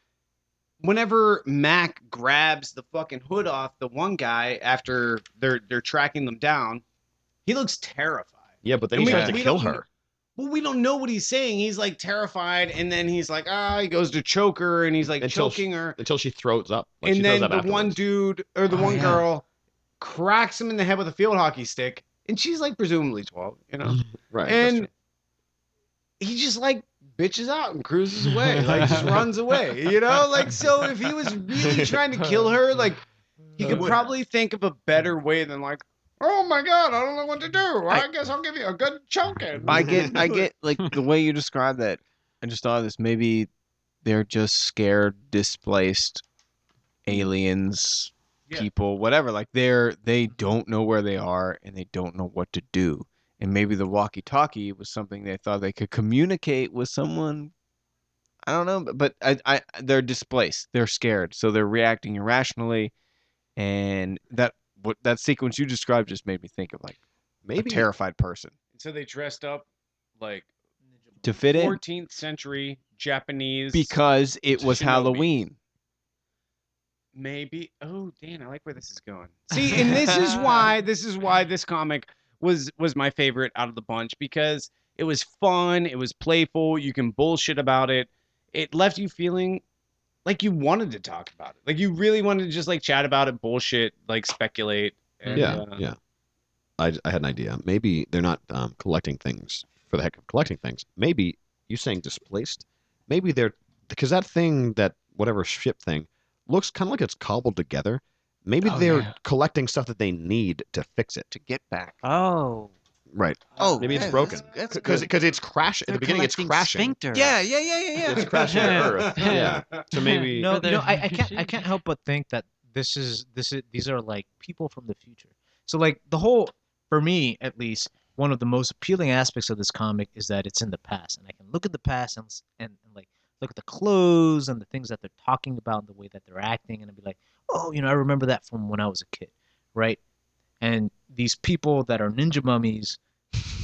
whenever Mac grabs the fucking hood off the one guy after they're tracking them down, he looks terrified. Yeah, but then And he we- tries to we kill don't- her. Well, we don't know what he's saying. He's like terrified, and then he's like, he goes to choke her, and he's like Until choking her. Until she throws up. Like, she And throws then up the one afterwards. dude or the Oh, one yeah. girl cracks him in the head with a field hockey stick, and she's like presumably 12, you know. Right. that's and true. he just like bitches out and cruises away, like just runs away, you know. Like so, if he was really trying to kill her, like he could probably think of a better way than like, oh my god, I don't know what to do. I guess I'll give you a good choking. I get like the way you describe that. I just thought of this. Maybe they're just scared, displaced aliens, people, whatever. Like they don't know where they are and they don't know what to do. And maybe the walkie-talkie was something they thought they could communicate with someone. I don't know, but they're displaced. They're scared, so they're reacting irrationally. And that sequence you described just made me think of like Maybe a terrified person So they dressed up like to fit in 14th century Japanese. because it was Shinobi. Halloween. Maybe. Oh, Dan, I like where this is going. See, and this is why this comic was my favorite out of the bunch because it was fun, it was playful, you can bullshit about it. It left you feeling like you wanted to talk about it. Like you really wanted to just like chat about it, bullshit, like speculate. And, Yeah. I had an idea. Maybe they're not collecting things for the heck of collecting things. Maybe you saying displaced. Maybe they're because that thing, that whatever ship thing, looks kind of like it's cobbled together. Maybe Oh, they're yeah. collecting stuff that they need to fix it. To get back. Oh. Right. Oh, Maybe it's yeah, broken that's because good. it's crashing. At the beginning, it's crashing. Yeah. It's crashing to Earth. Yeah. So maybe No, But they're- I can't help but think that these are like people from the future. So like the whole, for me at least, one of the most appealing aspects of this comic is that it's in the past, and I can look at the past and like look at the clothes and the things that they're talking about and the way that they're acting, and I'd be like, oh, I remember that from when I was a kid, right? And these people that are ninja mummies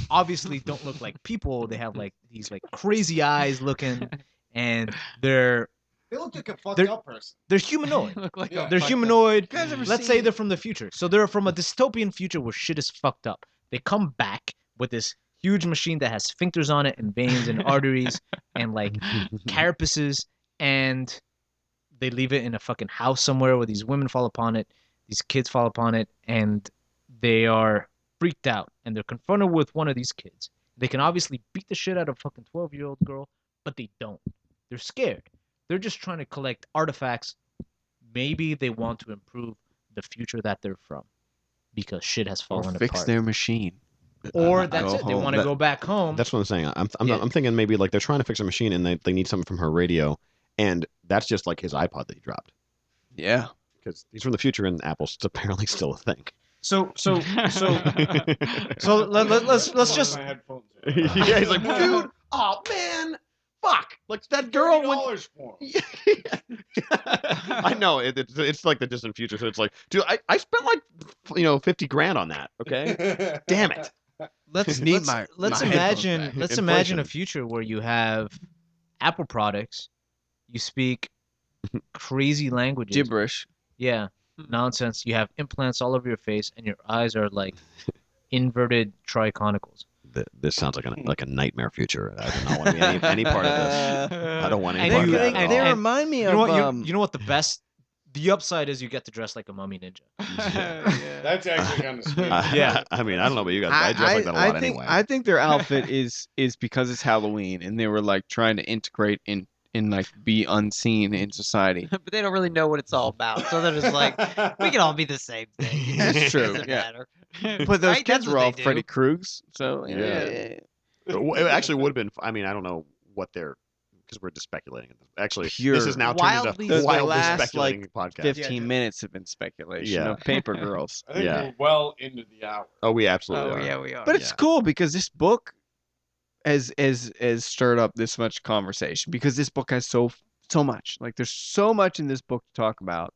obviously don't look like people. They have like these like crazy eyes looking, and They look like a fucked They're- up person. they're humanoid. Look like Yeah. a They're fucked up- humanoid. You guys ever Let's seen- say they're from the future. So they're from a dystopian future where shit is fucked up. They come back with this huge machine that has sphincters on it and veins and arteries and like carapaces, and they leave it in a fucking house somewhere where these women fall upon it, these kids fall upon it, and they are freaked out, and they're confronted with one of these kids. They can obviously beat the shit out of a fucking 12-year-old girl, but they don't. They're scared. They're just trying to collect artifacts. Maybe they want to improve the future that they're from because shit has Or fallen fix apart. their machine. Or that's Go it. They home. want to go back home. That's what I'm saying. Yeah. I'm thinking maybe like they're trying to fix a machine and they need something from her radio, and that's just like his iPod that he dropped Yeah. because he's from the future and Apple's apparently still a thing. So let's just Yeah, he's like, dude, oh man, fuck, like that girl went. for I know it's like the distant future, so it's like, dude, I spent like 50 grand on that. Okay, damn it. let's Need let's, my- let's my imagine headphones let's back. imagine a Inflation. future where you have Apple products, you speak crazy languages. Gibberish. Yeah, nonsense. You have implants all over your face, and your eyes are like inverted triconicals. This sounds like a nightmare future. I do not want to be any part of this. I don't want any And part you- of that. and- at all. remind me You know what? You know what? The upside is you get to dress like a mummy ninja. That's actually kind of sweet. Yeah. I mean, I don't know about you guys, but I dress like that a lot think, anyway. I think their outfit is because it's Halloween and they were like trying to integrate in like be unseen in society. But they don't really know what it's all about, so they're just like, we can all be the same thing. That's true, Doesn't yeah. matter. But those Right? kids That's were what all they do. Freddy Kruegs, so Yeah. It actually would have been. I mean, I don't know what they're because we're just speculating. Actually, Pure. this is now turned Wildly- into The wildly last, speculating podcast. 15 minutes have been speculation Yeah. of paper girls. I think Yeah. we're well into the hour. Oh, we absolutely Oh are. yeah, we are. But it's cool because this book has stirred up this much conversation because this book has so much. Like there's so much in this book to talk about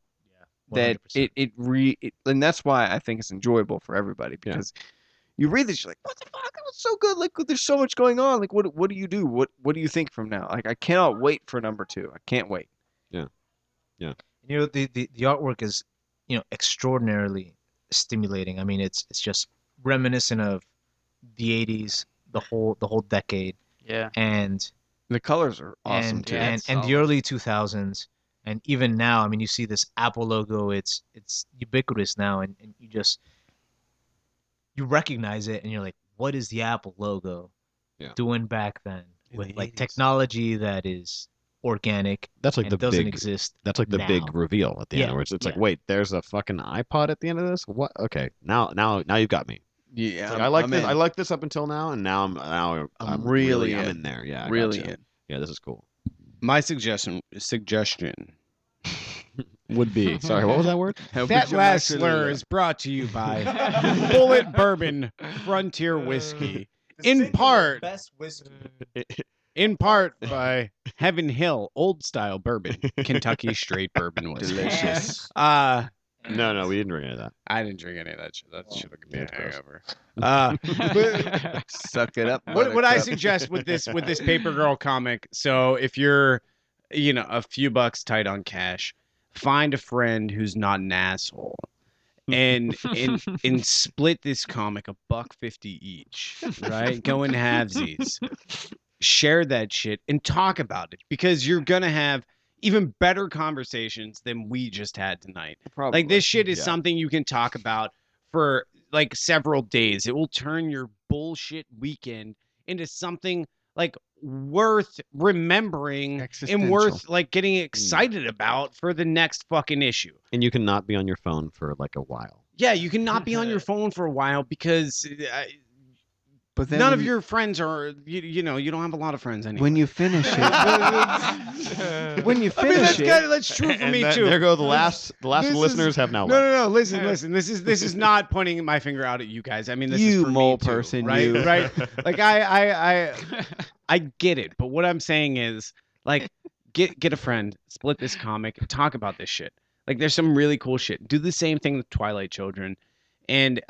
that 100%. and that's why I think it's enjoyable for everybody because you read this, you're like, what the fuck? That was so good. Like there's so much going on. Like what do you do? What do you think from now? Like I cannot wait for number 2. I can't wait. You know, the artwork is, extraordinarily stimulating. I mean, it's just reminiscent of the 80s, the whole decade, Yeah. and The colors are awesome and too. and, That's and the solid. early 2000s, and even now. I mean, you see this Apple logo. It's ubiquitous now, and you recognize it, and you're like, what is the Apple logo doing back then In with the like 80s. technology that is organic That's like and the doesn't big. exist. That's like the now. big reveal at the end, Yeah, where it's like, yeah. wait, there's a fucking iPod at the end of this. What? Okay, now you've got me. Yeah, It's like, I'm- I like I'm this. in. I like this up until now, and I'm really I'm in. in there. Yeah, I really gotcha. in. Yeah, this is cool. My suggestion would be Sorry, what was that word? that last slur is brought to you by Bullet Bourbon Frontier Whiskey, in part best whiskey. in part by Heaven Hill Old Style Bourbon, Kentucky Straight Bourbon Whiskey. Delicious. No, we didn't drink any of that. I didn't drink any of that shit. That should have been a That's hangover. Suck it up. What I buttercup. suggest with this Paper Girl comic, so if you're a few bucks tight on cash, find a friend who's not an asshole. And split this comic $1.50 each, right? Go in halvesies. Share that shit and talk about it because you're gonna have even better conversations than we just had tonight. Probably. Like this shit is Yeah. something you can talk about for like several days. It will turn your bullshit weekend into something like worth remembering and Existential. worth like getting excited about for the next fucking issue. And you can not be on your phone for like a while. Yeah, you can not be on your phone for a while because But then none when of your friends are you don't have a lot of friends anymore. when you finish it, when you I mean finish it, that's true for And me that- too. There go the last This is- listeners have now No, left. no, no. Listen. This is not pointing my finger out at you guys. I mean, this is You for me mole too, person, right? you. Right? Like I get it, but what I'm saying is, like, get a friend, split this comic, and talk about this shit. Like, there's some really cool shit. Do the same thing with Twilight Children, and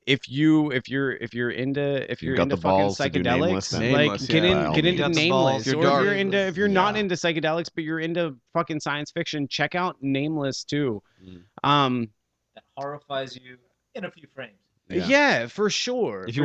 if you're into got into the fucking balls to do Nameless, psychedelics, then- like Nameless, get yeah. in By all get means. into Got the balls. Nameless, You're or dark. if you're not Yeah. into psychedelics, but you're into fucking science fiction, check out Nameless too. Mm. That horrifies you in a few frames. Yeah, for sure. If you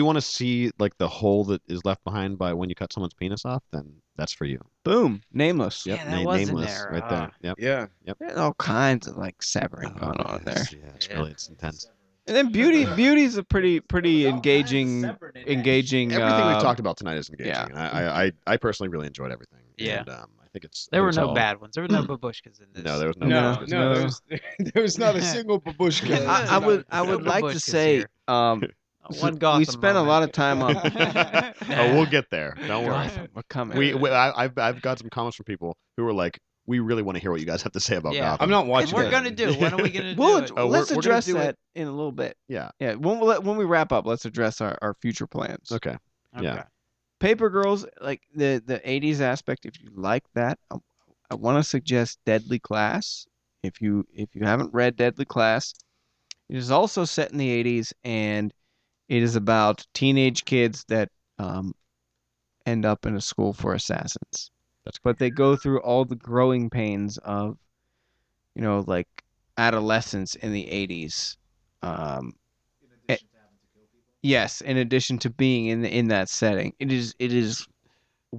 want to see like the hole that is left behind by when you cut someone's penis off, then That's for you. Boom. Nameless. Yep. Yeah, that was in Nameless there. right there. Yep. Yeah. There's all kinds of like severing going Oh, on there. yes, Yeah, it's Yeah. really it's intense. And then Beauty's a pretty engaging Everything we've talked about tonight is engaging. yeah. And I personally really enjoyed everything. Yeah. And I think it's There were it's no all- bad ones. There were no babushkas in this. No, there was no. No, babushkas. no, there was not a single babushka. I would No like to babushkas say here. One we Gotham spent a moment. lot of time on Oh, we'll get there. Don't worry. We're coming. I've got some comments from people who were like, "We really want to hear what you guys have to say about Yeah. Gotham." I'm not And watching we're it. gonna do. When are we gonna do We'll it? Oh, let's we're gonna address do it- that in a little bit. Yeah. Yeah, when we wrap up, let's address our future plans. Okay. Yeah. Okay. Paper Girls, like the 80s aspect, if you like that, I want to suggest Deadly Class. If you haven't read Deadly Class, it is also set in the 80s, and it is about teenage kids that end up in a school for assassins. But they go through all the growing pains of, like adolescence in the 80s. Yes, in addition to being in that setting, it is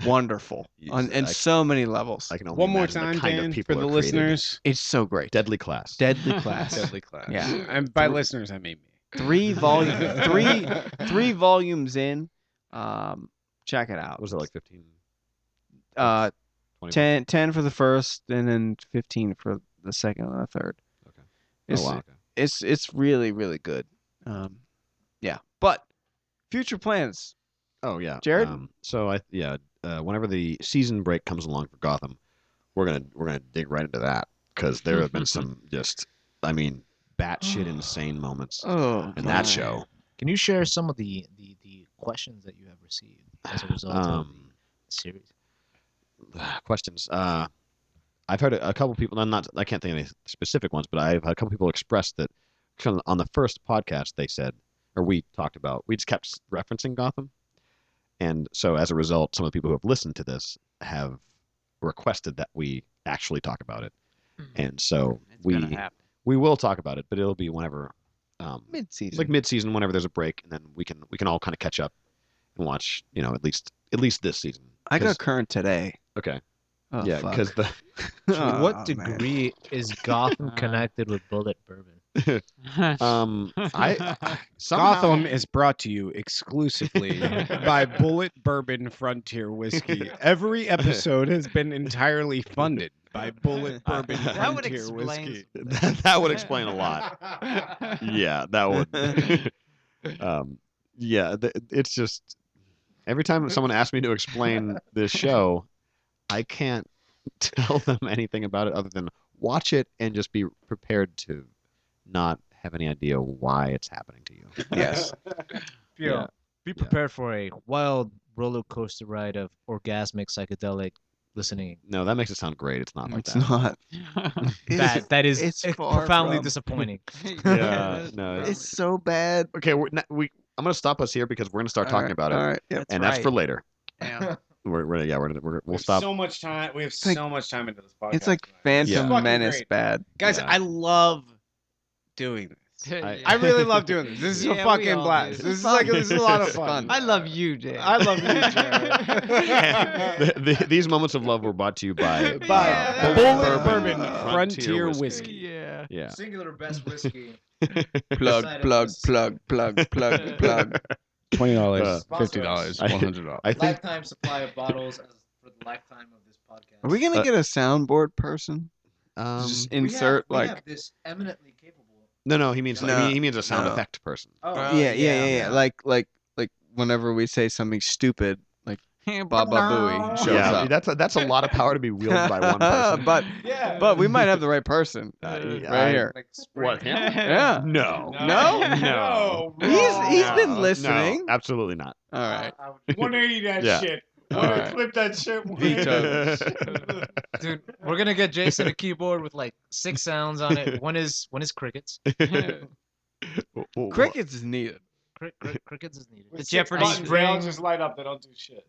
wonderful on so many levels. I can only One more imagine time, the kind Dan, of people for the are created. listeners. It's so great. Deadly Class. Deadly Class. Deadly Class. Yeah. And by listeners, I mean me. 3 volumes in. Check it out. Was it like 15? 20? 10 for the first, and then 15 for the second and the third. Okay. It's, Oh wow. Okay. it's really, really good. Yeah. But future plans. Oh yeah, Jared? Whenever the season break comes along for Gotham, we're gonna dig right into that because there have been some batshit insane moments in that show. Can you share some of the questions that you have received as a result of the series? Questions. I've heard a couple people. I can't think of any specific ones, but I've had a couple people express that on the first podcast they said, or we talked about, we just kept referencing Gotham. And so as a result, some of the people who have listened to this have requested that we actually talk about it. And so we will talk about it, but it'll be whenever Mid-season. like mid-season, whenever there's a break, and then we can all kind of catch up and watch, at least this season. I got current today. Okay. Oh, Yeah, fuck. because the To what Oh, degree is Gotham connected with Bullet Bourbon? I somehow, Gotham is brought to you exclusively by Bullet Bourbon Frontier Whiskey. Every episode has been entirely funded by Bullet Bourbon That would Frontier explain. Whiskey. that would explain a lot. Yeah, that would. It's just every time someone asks me to explain this show, I can't tell them anything about it other than watch it and just be prepared to not have any idea why it's happening to you. Yes. Yeah. Be prepared for a wild roller coaster ride of orgasmic psychedelic listening. No, that makes it sound great. It's not like It's that. not. That is it's far profoundly from. disappointing. Yeah, no. It's so bad. Okay, I'm going to stop us here because we're going to start talking about it, All right. Yep. and that's for later. Yeah. We'll stop. So much time. We have like- so much time into this podcast. It's like tonight. Phantom Fucking Menace great. bad. Guys, Yeah. I love doing this. I really love doing this. This is Yeah, a we fucking all blast. do. This is a lot of It's fun. fun. I love you, Jay. I love you, Jared. These moments of love were brought to you by By Bullet Bourbon Frontier Frontier Whiskey. Whiskey. Yeah. Yeah. Singular best whiskey. Plug, Side of plug, this. plug, plug, plug, plug. $20, $50, $100. I think Lifetime supply of bottles for the lifetime of this podcast. Are we gonna get a soundboard person? Just insert we like. have this eminently capable. no. He means No. he means a sound No. effect person. Oh, Yeah. Like whenever we say something stupid, like Baba Booey shows Yeah, up. that's a lot of power to be wielded by one person. but we might have the right person right here. What him? Yeah. No. No. He's been No, listening. No, absolutely not. All right. 180 that Yeah. shit. All right. Clip that shit. Veto. Dude, we're gonna get Jason a keyboard with like 6 sounds on it. One is crickets. Crickets is needed. Crickets is needed. The Jeopardy They all string. just light up. They don't do shit.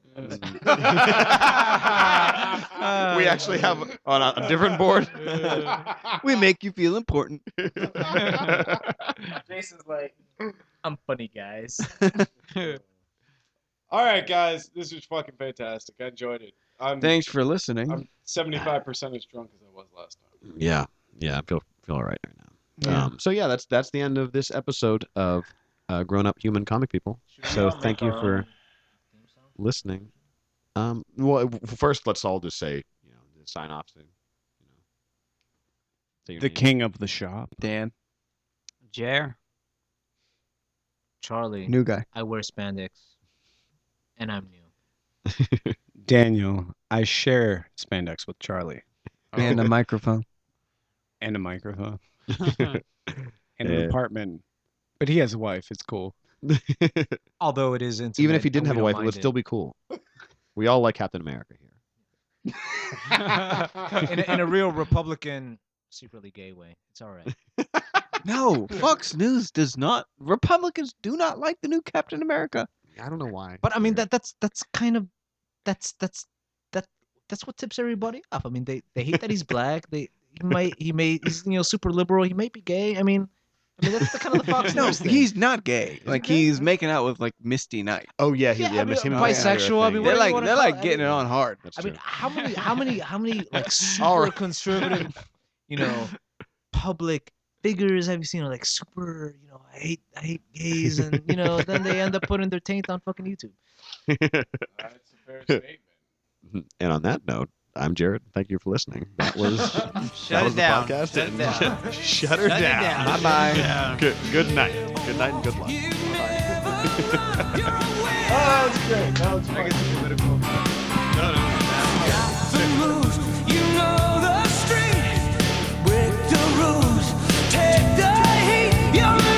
We actually have on a different board. We make you feel important. Jason's like, I'm funny, guys. All right, guys. This was fucking fantastic. I enjoyed it. Thanks for listening. I'm 75% as drunk as I was last time. Yeah, I feel all right now. Yeah. So yeah, that's the end of this episode of Grown Up Human Comic People. So thank you for listening. Well, first let's all just say, sign off. Say your The name. king of the shop. Dan, Jer. Charlie. new guy. I wear spandex, and I'm new. Daniel. I share spandex with Charlie And a microphone. and a microphone and Yeah. an apartment. But he has a wife. It's cool. Although it is intimate. Even if he didn't and have we a don't wife, it would mind still be cool. We all like Captain America here. in a real Republican, secretly gay way. It's all right. No, Fox News does not. Republicans do not like the new Captain America. I don't know why. But I mean that's kind of that's what tips everybody off. I mean they hate that he's black. He's super liberal. He might be gay. I mean that's the kind of the Fox No, News thing. he's not gay. he Like gay? he's making out with like Misty Knight. Oh yeah, Yeah, I mean, him and bisexual, I mean, They're what do you like wanna they're call like it? getting it on hard. That's I true. mean, how many like super All right. conservative, public figures have you seen? Like super, I hate gays, and then they end up putting their taint on fucking YouTube. That's a fair statement. And on that note, I'm Jared. Thank you for listening. That was Shut it the down. podcast. Shut it down. Shut her Shut it down. down. Bye bye. Yeah. Good night. Good night and good luck. Oh, that was great. That was fun. I get the political. Got to move